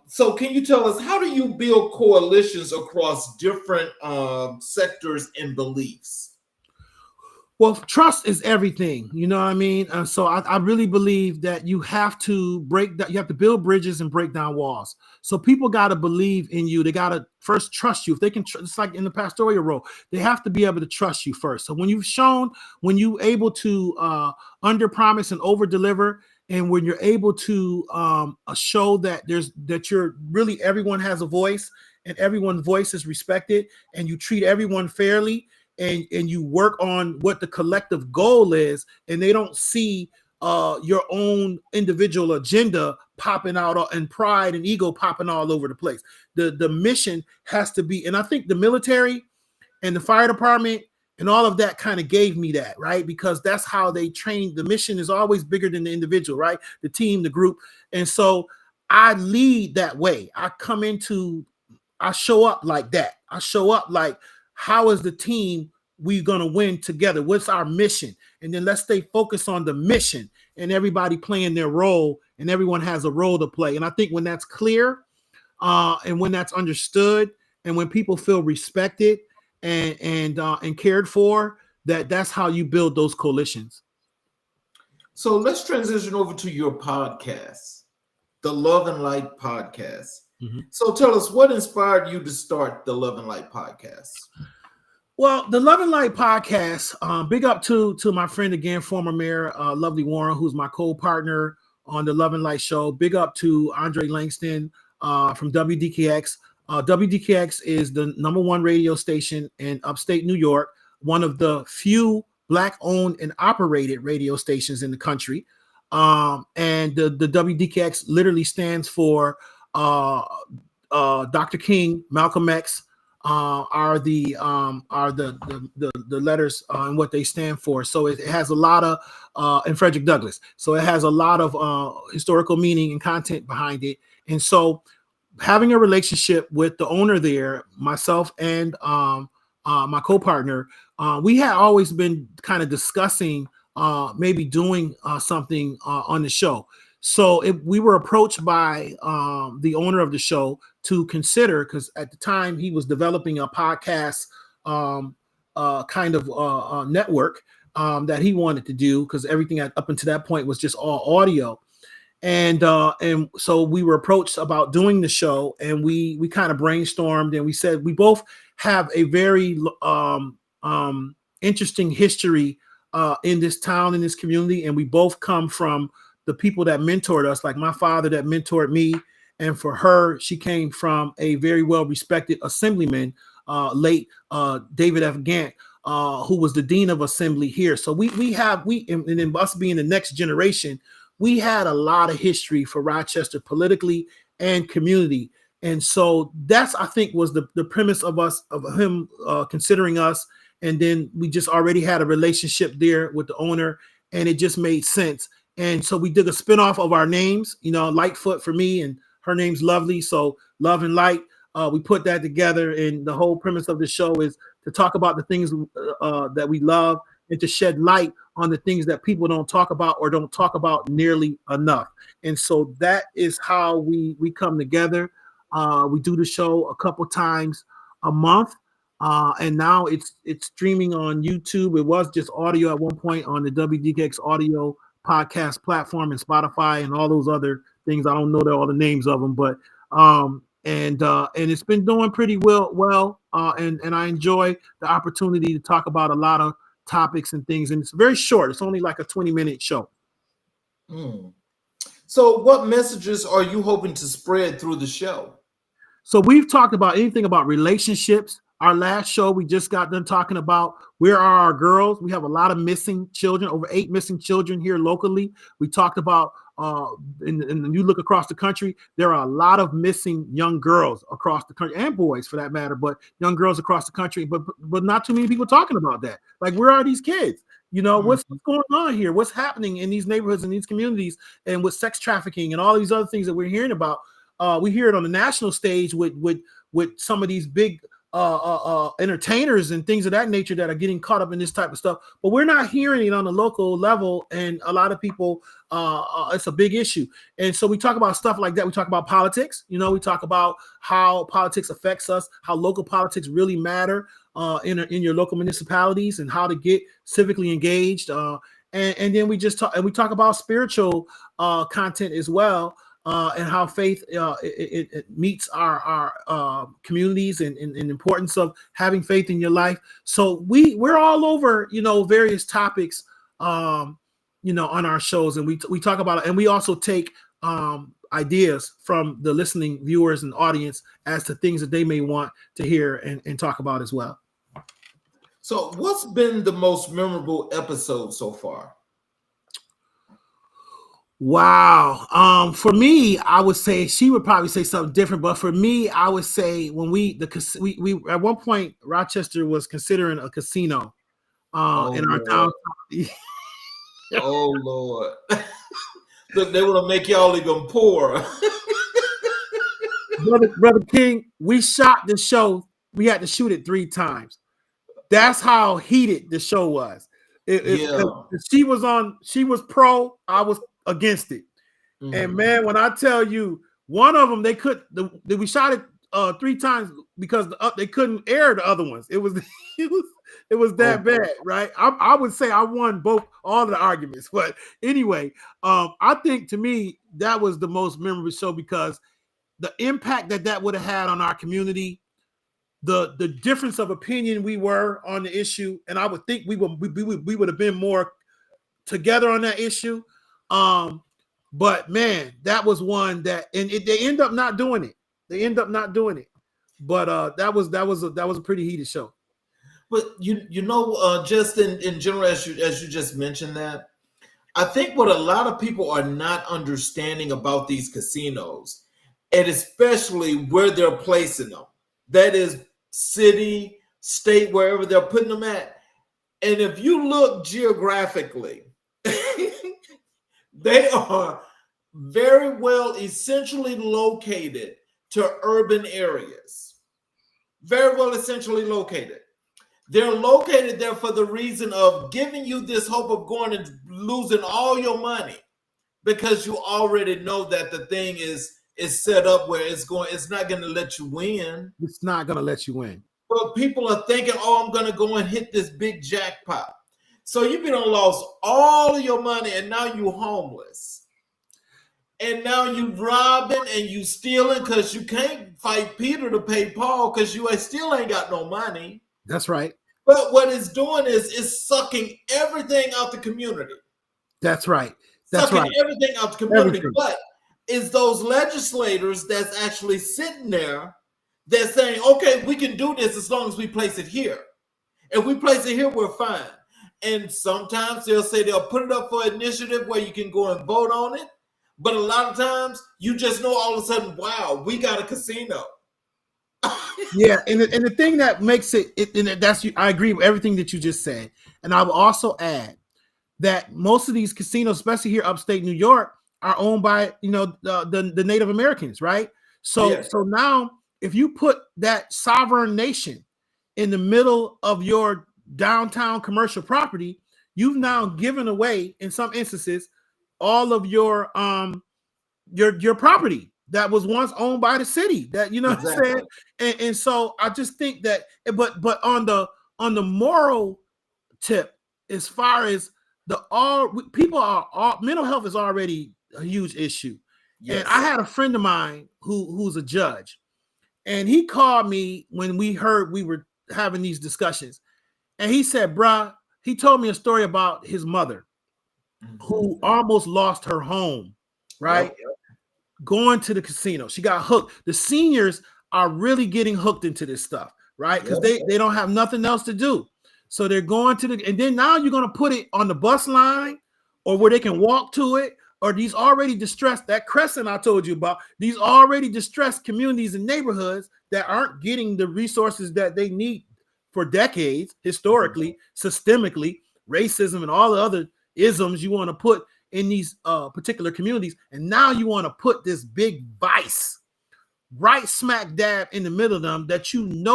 So can you tell us, how do you build coalitions across different sectors and beliefs? Well, trust is everything, you know what I mean? And so I really believe that you have to you have to build bridges and break down walls. So people got to believe in you. They got to first trust you. If they can, it's like in the pastoral role, they have to be able to trust you first. So when you're able to under promise and over deliver, and when you're able to show that you're really, everyone has a voice and everyone's voice is respected, and you treat everyone fairly, and you work on what the collective goal is, and they don't see your own individual agenda popping out and pride and ego popping all over the place. The mission has to be, and I think the military and the fire department and all of that kind of gave me that, right? Because that's how they train. The mission is always bigger than the individual, right? The team, the group. And so I lead that way. I show up like that. I show up like, how is the team we going to win together? What's our mission? And then let's stay focused on the mission, and everybody playing their role, and everyone has a role to play. And I think when that's clear and when that's understood, and when people feel respected and cared for, that's how you build those coalitions. So let's transition over to your podcast, the Love and Light podcast. Mm-hmm. So tell us, what inspired you to start the Love and Light podcast? Well, the Love and Light podcast, big up to my friend again, former mayor, Lovely Warren, who's my co-partner on the Love and Light show. Big up to Andre Langston from WDKX. WDKX is the #1 radio station in upstate New York, one of the few Black-owned and operated radio stations in the country. And the WDKX literally stands for Dr. King, Malcolm X, are the letters and what they stand for. So it has a lot of and Frederick Douglass. So it has a lot of historical meaning and content behind it. And so having a relationship with the owner there, myself and my co-partner, we had always been kind of discussing maybe doing something on the show. So we were approached by the owner of the show to consider, because at the time he was developing a podcast kind of network that he wanted to do, because everything up until that point was just all audio. And so we were approached about doing the show, and we kind of brainstormed, and we said we both have a very interesting history in this town, in this community, and we both come from the people that mentored us, like my father that mentored me, and for her, she came from a very well-respected assemblyman, late David F. Gant, who was the dean of assembly here. So we and in us being the next generation, we had a lot of history for Rochester politically and community. And so that's, I think, was the premise of him considering us. And then we just already had a relationship there with the owner, and it just made sense. And so we did a spinoff of our names, Lightfoot for me, and her name's Lovely. So Love and Light, we put that together. And the whole premise of the show is to talk about the things that we love, and to shed light on the things that people don't talk about or don't talk about nearly enough. And so that is how we come together. We do the show a couple times a month. And now it's streaming on YouTube. It was just audio at one point on the WDKX audio podcast platform and Spotify and all those other things. I don't know all the names of them, but and it's been doing pretty well. And I enjoy the opportunity to talk about a lot of topics and things. And it's very short. It's only like a 20-minute show. So what messages are you hoping to spread through the show? So we've talked about anything about relationships. Our last show, we just got done talking about where are our girls. We have a lot of missing children, over 8 missing children here locally. We talked about, and you look across the country, there are a lot of missing young girls across the country, and boys for that matter, but young girls across the country, but not too many people talking about that. Like, where are these kids? What's going on here? What's happening in these neighborhoods and these communities, and with sex trafficking and all these other things that we're hearing about? We hear it on the national stage with some of these big entertainers and things of that nature that are getting caught up in this type of stuff, but we're not hearing it on the local level. And a lot of people, it's a big issue. And so we talk about stuff like that. We talk about politics. We talk about how politics affects us, how local politics really matter in your local municipalities, and how to get civically engaged. And then we talk about spiritual content as well. And how faith it meets our communities, and the importance of having faith in your life. So we're all over, various topics, on our shows, and we talk about it, and we also take ideas from the listening viewers and audience as to things that they may want to hear and talk about as well. So what's been the most memorable episode so far? Wow. For me, I would say, she would probably say something different, but for me, I would say when we at one point, Rochester was considering a casino in our town. Oh Lord. Look, they want to make y'all even poorer. Brother King, we shot the show. We had to shoot it 3 times. That's how heated the show was. She was pro, I was against it. And man, when I tell you, one of them, we shot it 3 times because they couldn't air the other ones. It was that bad, right? I would say I won all the arguments, but anyway, I think to me that was the most memorable show because the impact that would have had on our community, the difference of opinion we were on the issue, and I would think we would have been more together on that issue. But man, that was one that, and they end up not doing it. They end up not doing it. But that was a pretty heated show. But just in general, as you just mentioned that, I think what a lot of people are not understanding about these casinos, and especially where they're placing them, that is city, state, wherever they're putting them at. And if you look geographically, they are very well essentially located to urban areas. Very well essentially located. They're located there for the reason of giving you this hope of going and losing all your money, because you already know that the thing is set up where it's not going to let you win. It's not going to let you win. But people are thinking, oh, I'm going to go and hit this big jackpot. So you've been lost all of your money, and now you're homeless. And now you robbing and you stealing because you can't fight Peter to pay Paul because you still ain't got no money. That's right. But what it's doing is it's sucking everything out the community. That's right. Sucking everything out the community. Everything. But it's those legislators that's actually sitting there that's saying, okay, we can do this as long as we place it here. If we place it here, we're fine. And sometimes they'll say they'll put it up for initiative where you can go and vote on it. But a lot of times you just know all of a sudden, wow, we got a casino. Yeah, and the thing that makes it, I agree with everything that you just said. And I will also add that most of these casinos, especially here upstate New York, are owned by the Native Americans, right? So now if you put that sovereign nation in the middle of your downtown commercial property, you've now given away, in some instances, all of your property that was once owned by the city. That what I'm saying? And so I just think that, but on the moral tip, as far as mental health is already a huge issue. Yes. And I had a friend of mine who's a judge, and he called me when we heard we were having these discussions, and he said, bruh, he told me a story about his mother who almost lost her home, right? Yep. Going to the casino. She got hooked. The seniors are really getting hooked into this stuff, right? Because they don't have nothing else to do. So they're going to and then now you're going to put it on the bus line or where they can walk to it, or these already distressed, that crescent I told you about, these already distressed communities and neighborhoods that aren't getting the resources that they need for decades, historically, systemically, racism and all the other isms you want to put in these particular communities. And now you want to put this big vice right smack dab in the middle of them that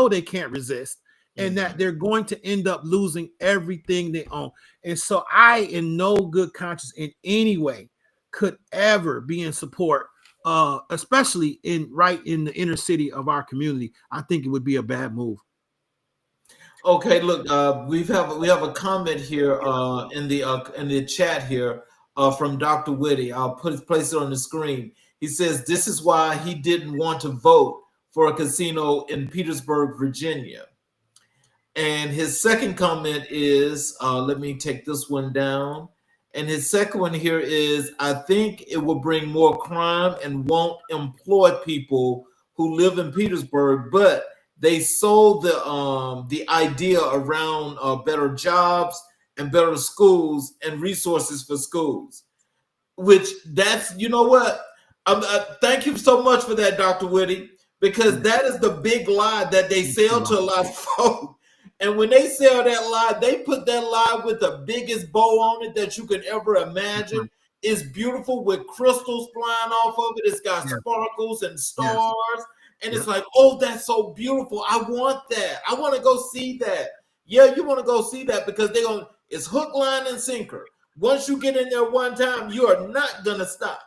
they can't resist, and that they're going to end up losing everything they own. And so I, in no good conscience in any way, could ever be in support, especially in the inner city of our community. I think it would be a bad move. Okay, look, we have a comment here in the chat here from Dr. Willie. I'll place it on the screen. He says this is why he didn't want to vote for a casino in Petersburg, Virginia. And his second comment is, let me take this one down. And his second one here is, I think it will bring more crime and won't employ people who live in Petersburg, but they sold the idea around better jobs and better schools and resources for schools, which that's, you know what? Thank you so much for that, Dr. Willie, because that is the big lie that they sell to a lot of folks. And when they sell that lie, they put that lie with the biggest bow on it that you could ever imagine. It's beautiful with crystals flying off of it. It's got sparkles and stars. And it's like, oh, that's so beautiful. I want that. I want to go see that. Yeah, you want to go see that because it's hook, line, and sinker. Once you get in there one time, you are not going to stop.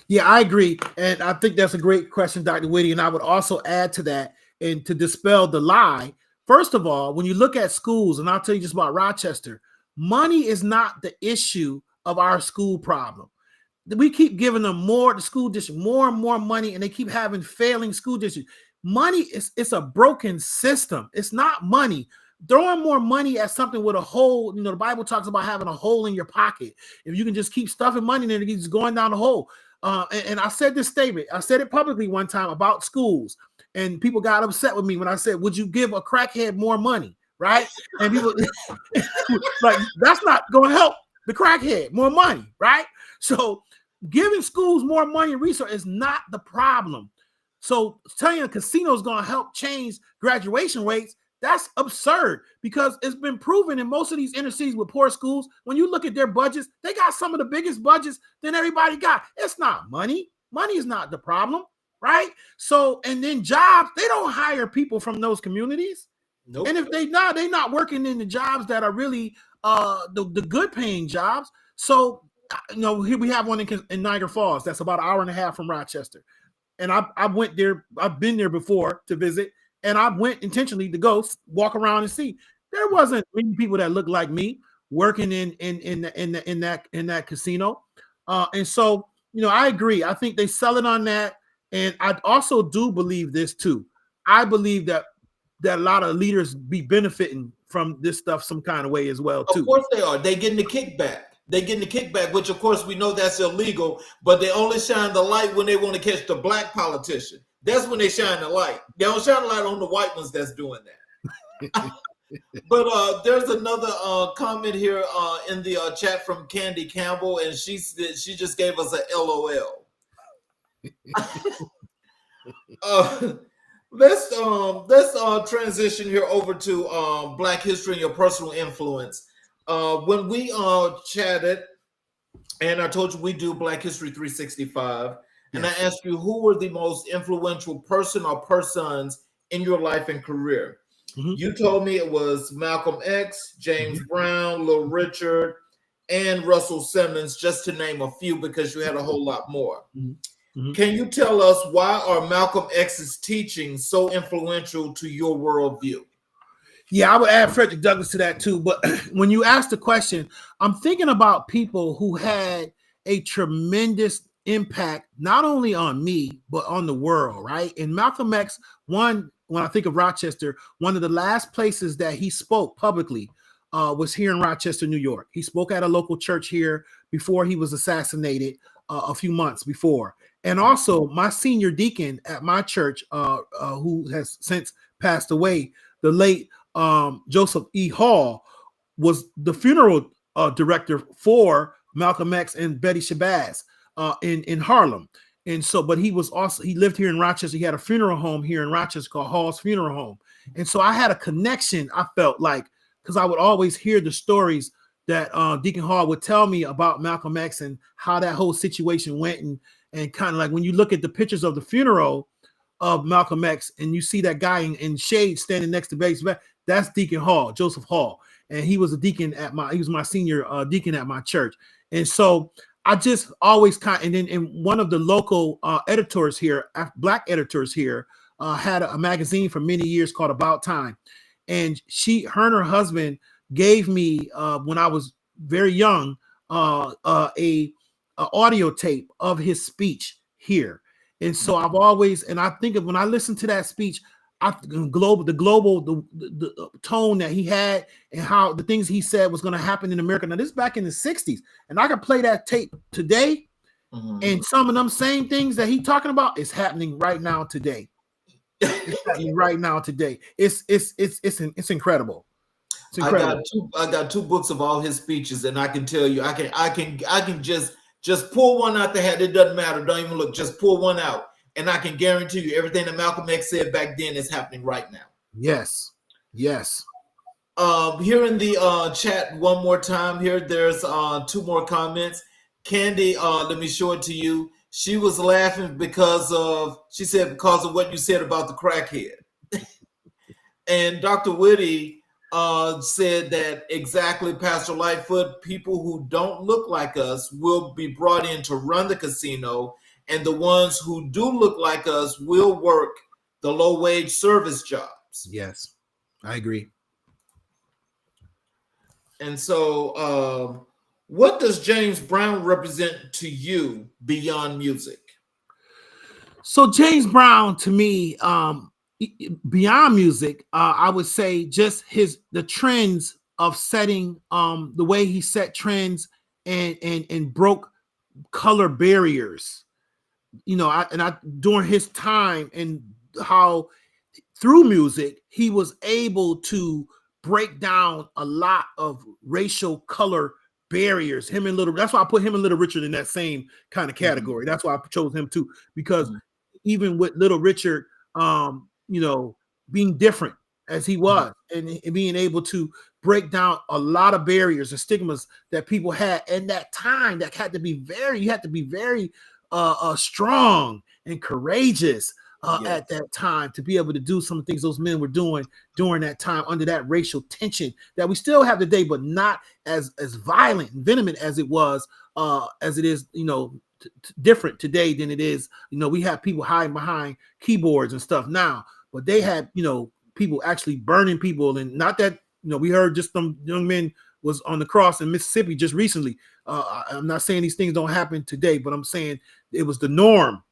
Yeah, I agree. And I think that's a great question, Dr. Willie. And I would also add to that, and to dispel the lie. First of all, when you look at schools, and I'll tell you just about Rochester, money is not the issue of our school problem. We keep giving them the school district, more and more money, and they keep having failing school districts. Money it's a broken system. It's not money. throwing more money at something with a hole, the Bible talks about having a hole in your pocket. If you can just keep stuffing money in it, it's going down the hole. And I said this statement. I said it publicly one time about schools, and people got upset with me when I said, "Would you give a crackhead more money?" Right? And people like, that's not going to help the crackhead more money, right? So giving schools more money and resources is not the problem. So telling a casino is going to help change graduation rates, that's absurd, because it's been proven in most of these inner cities with poor schools, when you look at their budgets, they got some of the biggest budgets than everybody got. It's not money. Money is not the problem, right? So, and then jobs, they don't hire people from those communities. Nope. And if they're not working in the jobs that are really the good paying jobs. So, here we have one in Niagara Falls that's about an hour and a half from Rochester. And I went there, I've been there before to visit. And I went intentionally to go walk around and see. There wasn't many people that looked like me working in that casino, and so I agree. I think they sell it on that, and I also do believe this too. I believe that a lot of leaders be benefiting from this stuff some kind of way as well too. Of course they are. They getting the kickback. They getting the kickback, which of course we know that's illegal. But they only shine the light when they want to catch the black politician. That's when they shine the light. They don't shine the light on the white ones that's doing that. But there's another comment here in the chat from Candy Campbell, and she just gave us a LOL. Let's transition here over to Black history and your personal influence. When we chatted, and I told you we do Black History 365. And I asked you, who were the most influential person or persons in your life and career? Mm-hmm. You told me it was Malcolm X, James Brown, Little Richard, and Russell Simmons, just to name a few, because you had a whole lot more. Mm-hmm. Can you tell us, why are Malcolm X's teachings so influential to your worldview? Yeah, I would add Frederick Douglass to that too. But when you ask the question, I'm thinking about people who had a tremendous impact not only on me but on the world, right? And Malcolm X, when I think of Rochester, one of the last places that he spoke publicly was here in Rochester, New York. He spoke at a local church here before he was assassinated a few months before. And also my senior deacon at my church, who has since passed away, the late Joseph E. Hall, was the funeral director for Malcolm X and Betty Shabazz in Harlem. And so, but he lived here in Rochester. He had a funeral home here in Rochester called Hall's Funeral Home. And so I had a connection, I felt like, because I would always hear the stories that Deacon Hall would tell me about Malcolm X and how that whole situation went. And kind of like when you look at the pictures of the funeral of Malcolm X and you see that guy in shade standing next to Betty Shabazz, that's Deacon Hall, Joseph Hall. And he was a deacon he was my senior deacon at my church. And so I just always and one of the local editors here, Black editors here, had a magazine for many years called About Time. And her and her husband gave me, when I was very young, a audio tape of his speech here. And so I've always, and I think of when I listen to that speech, the tone that he had and how the things he said was going to happen in America. Now, this is back in the 60s, and I could play that tape today, and some of them same things that he talking about is happening right now today. It's happening right now today. It's incredible. It's incredible. I got two books of all his speeches, and I can tell you, I can just pull one out the hat. It doesn't matter. Don't even look. Just pull one out. And I can guarantee you everything that Malcolm X said back then is happening right now. Yes. Yes. Here in the chat one more time here, there's two more comments. Candy, let me show it to you. She was laughing because of what you said about the crackhead. And Dr. Willie said that exactly, Pastor Lightfoot, people who don't look like us will be brought in to run the casino, and the ones who do look like us will work the low-wage service jobs. Yes, I agree. And so what does James Brown represent to you beyond music? So James Brown, to me, beyond music, I would say just the trends of setting, the way he set trends and broke color barriers. You know, during his time, and how through music he was able to break down a lot of racial color barriers. That's why I put him and Little Richard in that same kind of category. That's why I chose him too, because even with Little Richard, you know, being different as he was, and being able to break down a lot of barriers and stigmas that people had in that time, that had to be very strong and courageous at that time to be able to do some of the things those men were doing during that time, under that racial tension that we still have today, but not as violent and venomous as it was, as it is, you know, different today than it is. You know, we have people hiding behind keyboards and stuff now, but they had, you know, people actually burning people. And not that, you know, we heard just some young men was on the cross in Mississippi just recently. I'm not saying these things don't happen today, but I'm saying it was the norm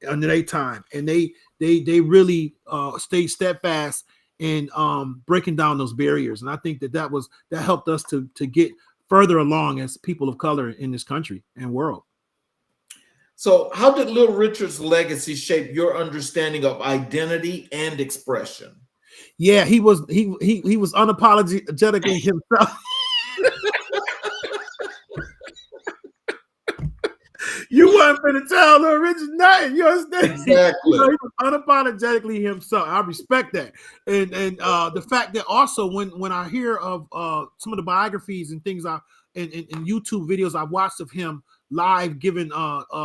under their time, and they really stayed steadfast in breaking down those barriers. And I think that helped us to get further along as people of color in this country and world. So how did Little Richard's legacy shape your understanding of identity and expression? Yeah, he was unapologetically himself. You weren't going to tell Little Richard nothing. You understand? Exactly. You know, he was unapologetically himself. I respect that. And the fact that also when I hear of some of the biographies and things and YouTube videos I watched of him live giving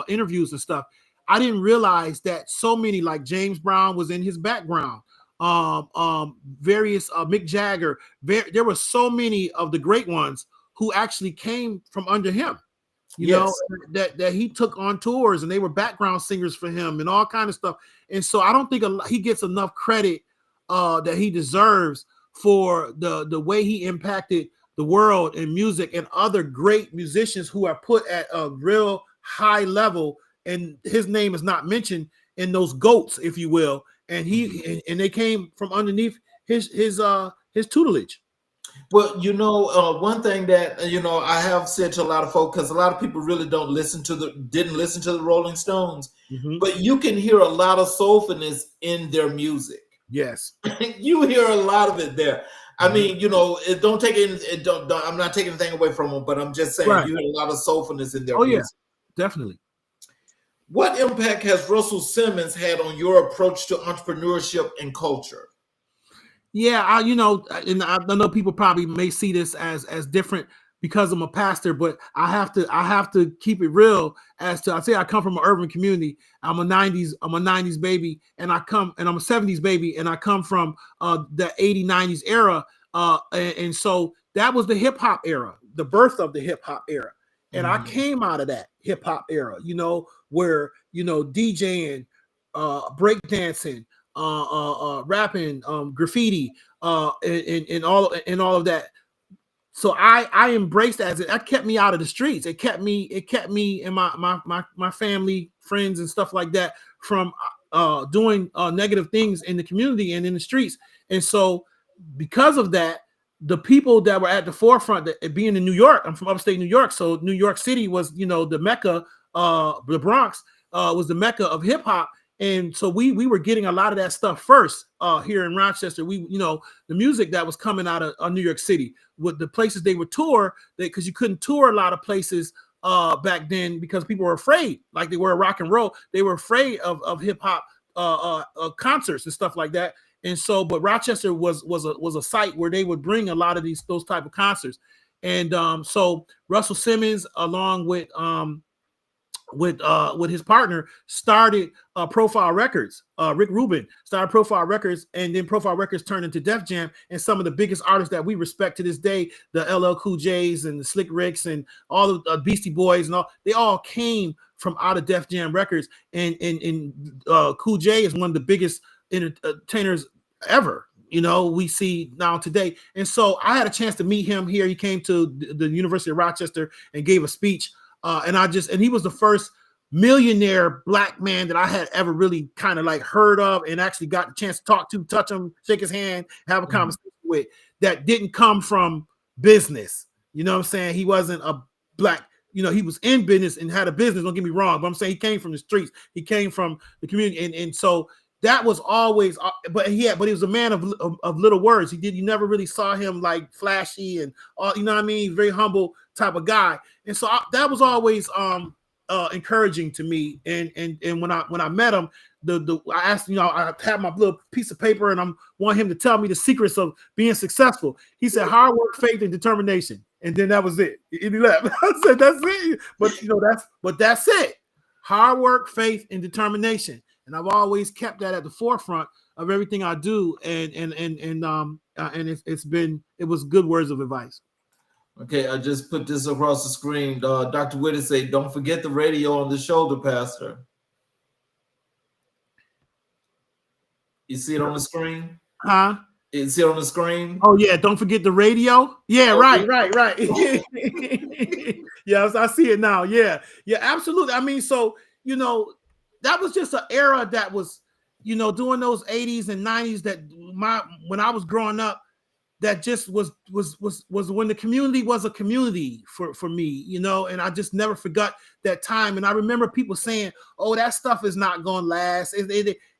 interviews and stuff, I didn't realize that so many, like James Brown was in his background. Various Mick Jagger. There were so many of the great ones who actually came from under him. You know, that he took on tours, and they were background singers for him and all kind of stuff. And so I don't think he gets enough credit that he deserves for the way he impacted the world in music, and other great musicians who are put at a real high level, and his name is not mentioned in those GOATs, if you will. And they came from underneath his tutelage. Well, you know, one thing that, you know, I have said to a lot of folks, because a lot of people really didn't listen to the Rolling Stones, but you can hear a lot of soulfulness in their music. Yes. You hear a lot of it there. I mean, you know, I'm not taking anything away from them, but I'm just saying you hear a lot of soulfulness in their music. Yeah, definitely. What impact has Russell Simmons had on your approach to entrepreneurship and culture? Yeah, you know, and I know people probably may see this as different because I'm a pastor, but I have to keep it real. As to, I say I come from an urban community. I'm a 90s baby, and I'm a 70s baby, and I come from the 80s, 90s era. And so that was the hip hop era, the birth of the hip hop era. And I came out of that hip hop era, you know, where, you know, DJing, breakdancing, rapping, graffiti, and all of that. So I embraced that. That kept me out of the streets. It kept me and my family, friends, and stuff like that from doing negative things in the community and in the streets. And so because of that, the people that were at the forefront, being in New York, I'm from upstate New York, so New York City was, you know, the Mecca. The Bronx was the Mecca of hip hop. And so we were getting a lot of that stuff first here in Rochester. You know, the music that was coming out of New York City, with the places they would tour, because you couldn't tour a lot of places back then because people were afraid, like they were rock and roll. They were afraid of hip hop concerts and stuff like that. And so, but Rochester was a site where they would bring a lot of those type of concerts. And so Russell Simmons, along with his partner, started Profile Records. Rick Rubin started Profile Records, and then Profile Records turned into Def Jam. And some of the biggest artists that we respect to this day, the LL Cool J's and the Slick Ricks and all of the Beastie Boys and all, they all came from out of Def Jam Records. And Cool J is one of the biggest entertainers ever, you know, we see now today. And so I had a chance to meet him here. He came to the University of Rochester and gave a speech. And he was the first millionaire black man that I had ever really kind of like heard of and actually got the chance to talk to, touch him, shake his hand, have a conversation with, that didn't come from business. You know what I'm saying? He wasn't a black, you know, he was in business and had a business, don't get me wrong, but I'm saying he came from the streets, he came from the community, and so that was always, but he was a man of little words. You never really saw him like flashy and all, you know what I mean, very humble type of guy. And so that was always encouraging to me. And when I met him, I asked, you know, I had my little piece of paper and I want him to tell me the secrets of being successful. He said hard work, faith, and determination. And then that was it. And he left. I said, that's it. But you know, that's it. Hard work, faith, and determination. And I've always kept that at the forefront of everything I do. And it was good words of advice. Okay, I just put this across the screen. Dr. Whitty said, don't forget the radio on the shoulder, Pastor. You see it on the screen? Huh? You see it on the screen? Oh, yeah, don't forget the radio. Yeah, okay. Right. Yes, I see it now. Yeah, absolutely. I mean, so, you know, that was just an era that was, you know, during those 80s and 90s that when I was growing up, that just was when the community was a community for me, you know, and I just never forgot that time. And I remember people saying, oh, that stuff is not going to last.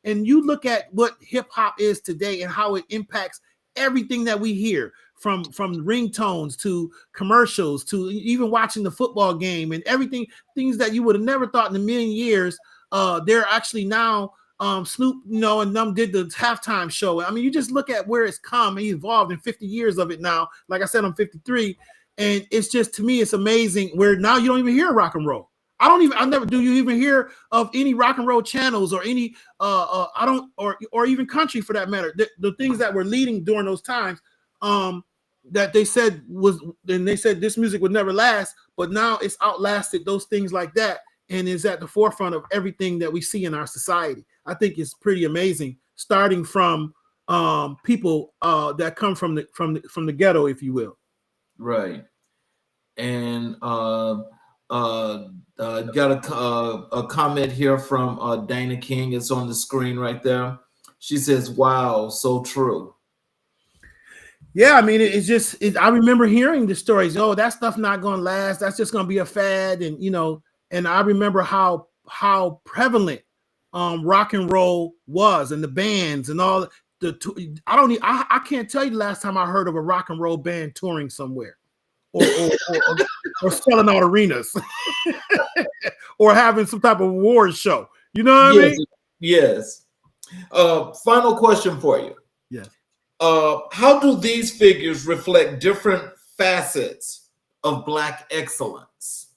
And you look at what hip hop is today and how it impacts everything that we hear, from ringtones to commercials to even watching the football game and everything, things that you would have never thought in a million years. They're actually now Snoop, you know, and them did the halftime show. I mean, you just look at where it's come. He evolved in 50 years of it now. Like I said, I'm 53. And it's just, to me, it's amazing where now you don't even hear rock and roll. Do you even hear of any rock and roll channels or any, or even country for that matter. The things that were leading during those times, that they said this music would never last, but now it's outlasted those things like that and is at the forefront of everything that we see in our society. I think it's pretty amazing, starting from people that come from the ghetto, if you will. Right. And got a comment here from Dana King. It's on the screen right there. She says, wow, so true. Yeah, I mean, I remember hearing the stories. Oh, that stuff not going to last. That's just going to be a fad. And, you know, and I remember how prevalent rock and roll was, and the bands and all. I can't tell you the last time I heard of a rock and roll band touring somewhere, or selling out arenas, or having some type of awards show. You know what I mean? Yes. Final question for you. Yes. How do these figures reflect different facets of Black excellence?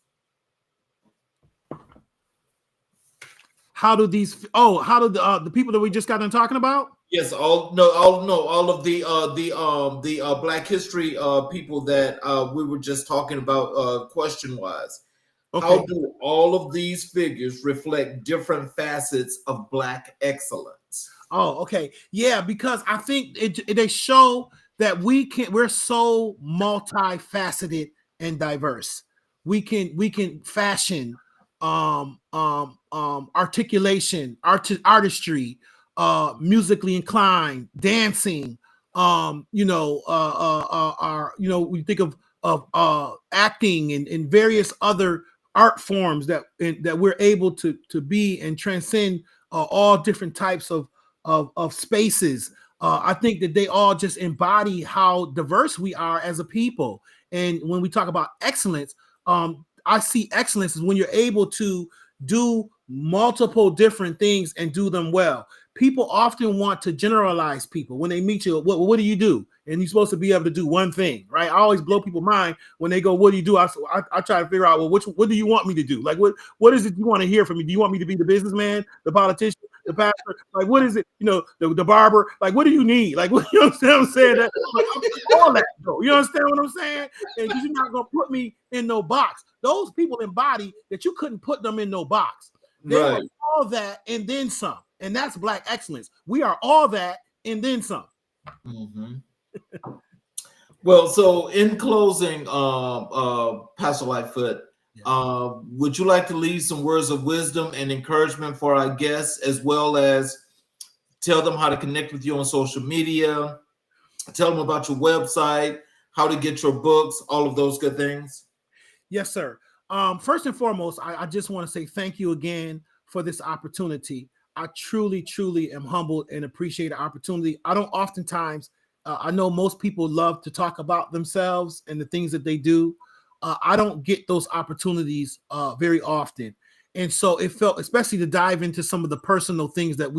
How do the people that we just got done talking about? Yes, all of the Black history people that we were just talking about question wise. Okay. How do all of these figures reflect different facets of Black excellence? Oh, okay. Yeah, because I think they show that we're so multifaceted and diverse. We can fashion, articulation, artistry, musically inclined, dancing, we think of acting and various other art forms that we're able to be and transcend all different types of spaces. I think that they all just embody how diverse we are as a people. And when we talk about excellence, I see excellence is when you're able to do multiple different things and do them well. People often want to generalize people when they meet you. What do you do? And you're supposed to be able to do one thing, right? I always blow people's mind when they go, what do you do? I try to figure out, well, what do you want me to do? Like, what is it you want to hear from me? Do you want me to be the businessman, the politician, the pastor? Like, what is it? You know, the barber? Like, what do you need? Like, what, you understand what I'm saying? All that, though. You understand what I'm saying? And you're not going to put me in no box. Those people embody that you couldn't put them in no box. They are all that and then some. And that's Black excellence. We are all that and then some. Mm-hmm. Well, so in closing, Pastor Lightfoot, Would you like to leave some words of wisdom and encouragement for our guests, as well as tell them how to connect with you on social media, tell them about your website, how to get your books, all of those good things? Yes, sir. First and foremost, I just want to say thank you again for this opportunity. I truly, truly am humbled and appreciate the opportunity. I don't oftentimes, I know most people love to talk about themselves and the things that they do. I don't get those opportunities very often. And so it felt, especially to dive into some of the personal things that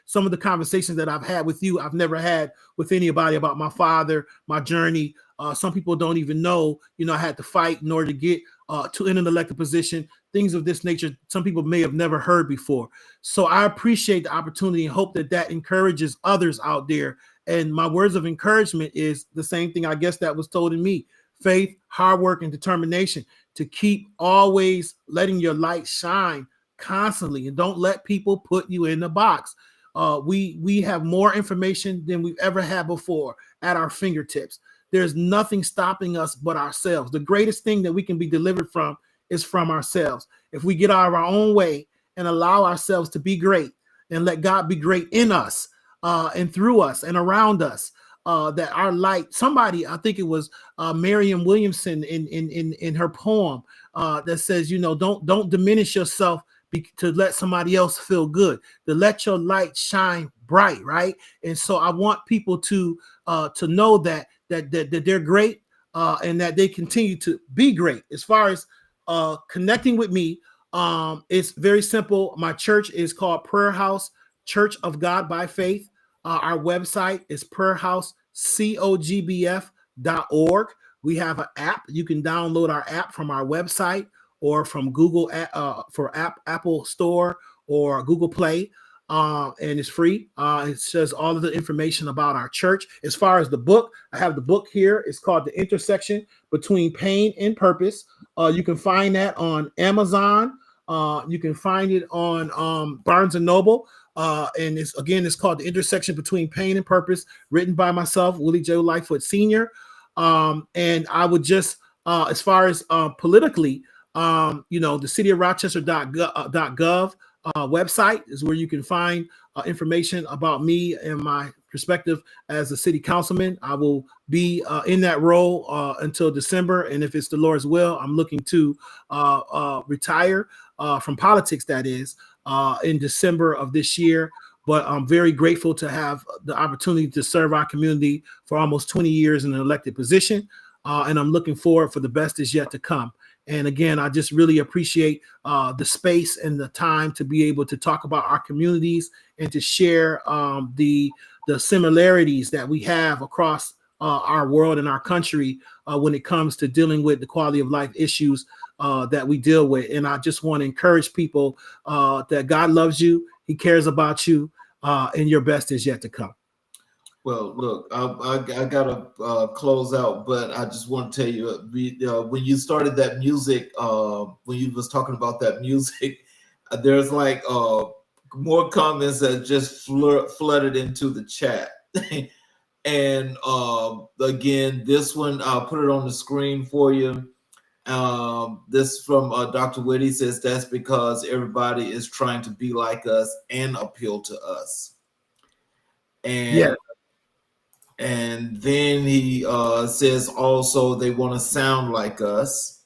some of the conversations that I've had with you, I've never had with anybody about my father, my journey. Some people don't even know, I had to fight in order to get to an elected position, things of this nature. Some people may have never heard before. So I appreciate the opportunity and hope that encourages others out there. And my words of encouragement is the same thing, I guess, that was told in me: faith, hard work, and determination to keep always letting your light shine constantly, and don't let people put you in the box. We have more information than we've ever had before at our fingertips. There's nothing stopping us but ourselves. The greatest thing that we can be delivered from is from ourselves. If we get out of our own way and allow ourselves to be great and let God be great in us and through us and around us, that our light, somebody, I think it was Mariam Williamson in her poem that says, don't diminish yourself to let somebody else feel good, to let your light shine bright, right? And so I want people to know that they're great and that they continue to be great. As far as connecting with me, it's very simple. My church is called Prayer House Church of God by Faith. Our website is prayerhousecogBF.org. We have an app. You can download our app from our website or from Google Apple Store or Google Play, and it's free. It says all of the information about our church. As far as the book, I have the book here. It's called The Intersection Between Pain and Purpose. You can find that on Amazon. You can find it on Barnes and Noble. And it's called The Intersection Between Pain and Purpose, written by myself, Willie J. Lightfoot Sr. And I would just, as far as politically, the city of Rochester.gov website is where you can find information about me and my perspective as a city councilman. I will be in that role until December. And if it's the Lord's will, I'm looking to retire from politics, that is, in December of this year. But I'm very grateful to have the opportunity to serve our community for almost 20 years in an elected position. And I'm looking forward for the best is yet to come. And again, I just really appreciate the space and the time to be able to talk about our communities and to share the similarities that we have across our world and our country when it comes to dealing with the quality of life issues that we deal with. And I just want to encourage people that God loves you, He cares about you, and your best is yet to come. Well, look, I gotta close out, but I just want to tell you, when you started that music, when you was talking about that music, there's like more comments that just flooded into the chat. And again, this one, I'll put it on the screen for you. This from Dr. Whitty says, that's because everybody is trying to be like us and appeal to us. And yeah. And then he says also they want to sound like us.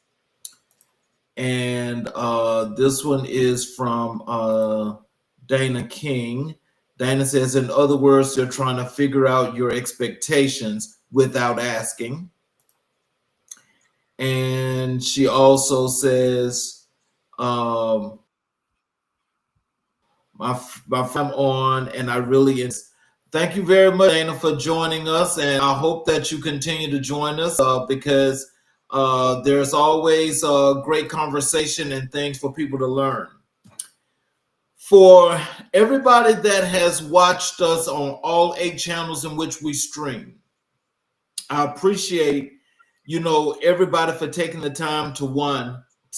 And this one is from Dana King. Dana says, in other words, they're trying to figure out your expectations without asking. And she also says, my friend on, and I really... Thank you very much, Dana, for joining us, and I hope that you continue to join us because there's always a great conversation and things for people to learn. For everybody that has watched us on all 8 channels in which we stream, I appreciate, everybody for taking the time to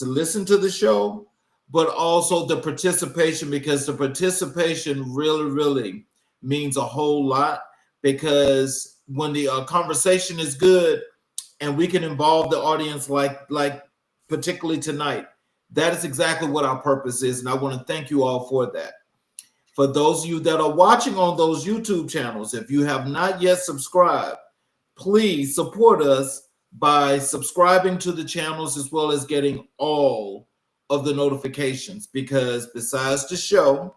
listen to the show, but also the participation, because the participation really, really means a whole lot, because when the conversation is good and we can involve the audience like particularly tonight. That is exactly what our purpose is, and I want to thank you all for that. For those of you that are watching on those YouTube channels, if you have not yet subscribed, please support us by subscribing to the channels as well as getting all of the notifications, because besides the show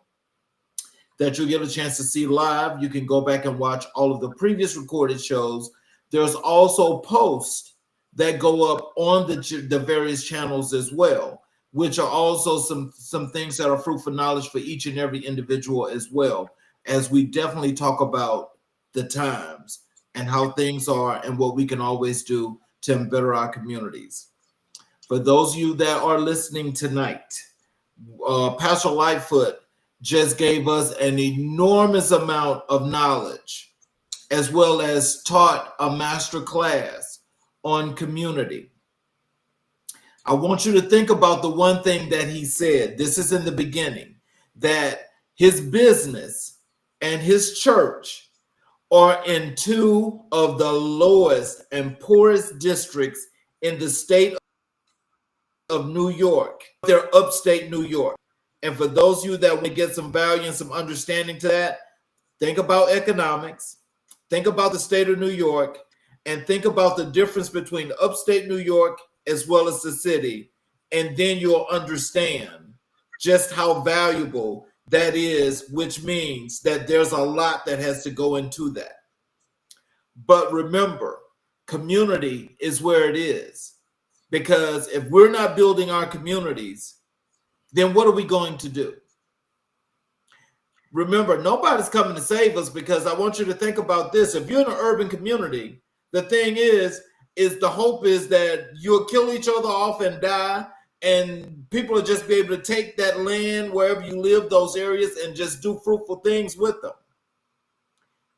that you'll get a chance to see live, you can go back and watch all of the previous recorded shows. There's also posts that go up on the various channels as well, which are also some things that are fruitful knowledge for each and every individual, as well as we definitely talk about the times and how things are and what we can always do to better our communities. For those of you that are listening tonight, Pastor Lightfoot just gave us an enormous amount of knowledge, as well as taught a master class on community. I want you to think about the one thing that he said. This is in the beginning, that his business and his church are in two of the lowest and poorest districts in the state of New York. They're upstate New York. And for those of you that want to get some value and some understanding to that, think about economics, think about the state of New York, and think about the difference between upstate New York as well as the city. And then you'll understand just how valuable that is, which means that there's a lot that has to go into that. But remember, community is where it is. Because if we're not building our communities, then what are we going to do? Remember, nobody's coming to save us, because I want you to think about this. If you're in an urban community, the thing is the hope is that you'll kill each other off and die, and people will just be able to take that land wherever you live, those areas, and just do fruitful things with them.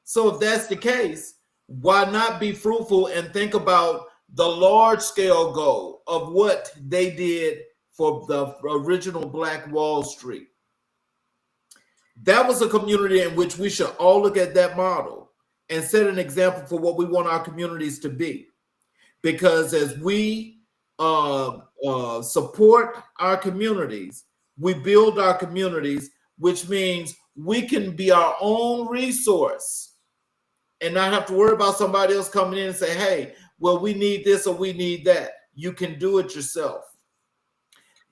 So if that's the case, why not be fruitful and think about the large scale goal of what they did for the original Black Wall Street? That was a community in which we should all look at that model and set an example for what we want our communities to be. Because as we support our communities, we build our communities, which means we can be our own resource and not have to worry about somebody else coming in and say, hey, well, we need this or we need that. You can do it yourself.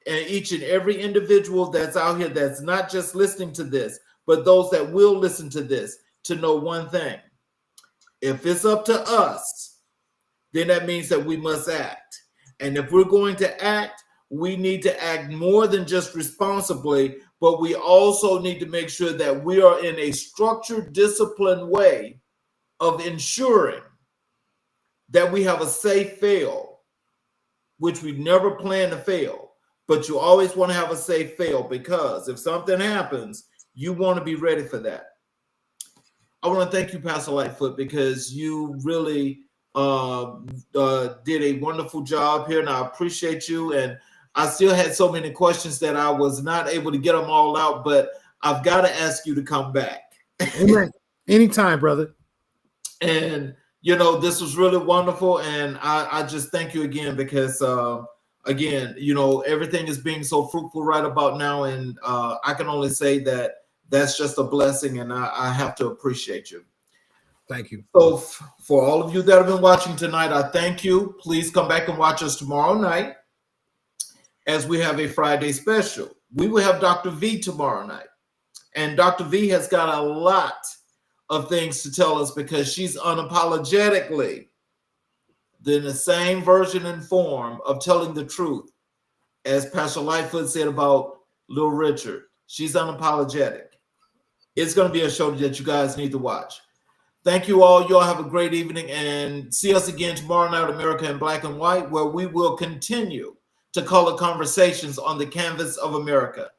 And each and every individual that's out here that's not just listening to this, but those that will listen to this, to know one thing. If it's up to us, then that means that we must act. And if we're going to act, we need to act more than just responsibly, but we also need to make sure that we are in a structured, disciplined way of ensuring that we have a safe fail, which we never plan to fail, but you always want to have a safe fail, because if something happens, you want to be ready for that. I want to thank you, Pastor Lightfoot, because you really did a wonderful job here, and I appreciate you. And I still had so many questions that I was not able to get them all out, but I've got to ask you to come back. Amen. Anytime, brother. And you know, this was really wonderful, and I just thank you again, because again, you know, everything is being so fruitful right about now, and I can only say that that's just a blessing, and I have to appreciate you. Thank you. So for all of you that have been watching tonight, I thank you. Please come back and watch us tomorrow night, as we have a Friday special. We will have Dr. V tomorrow night, and Dr. V has got a lot of things to tell us, because she's unapologetically in the same version and form of telling the truth as Pastor Lightfoot said about Little Richard. She's unapologetic. It's going to be a show that you guys need to watch. Thank you all. You all have a great evening, and see us again tomorrow night, America in Black and White, where we will continue to color conversations on the canvas of America.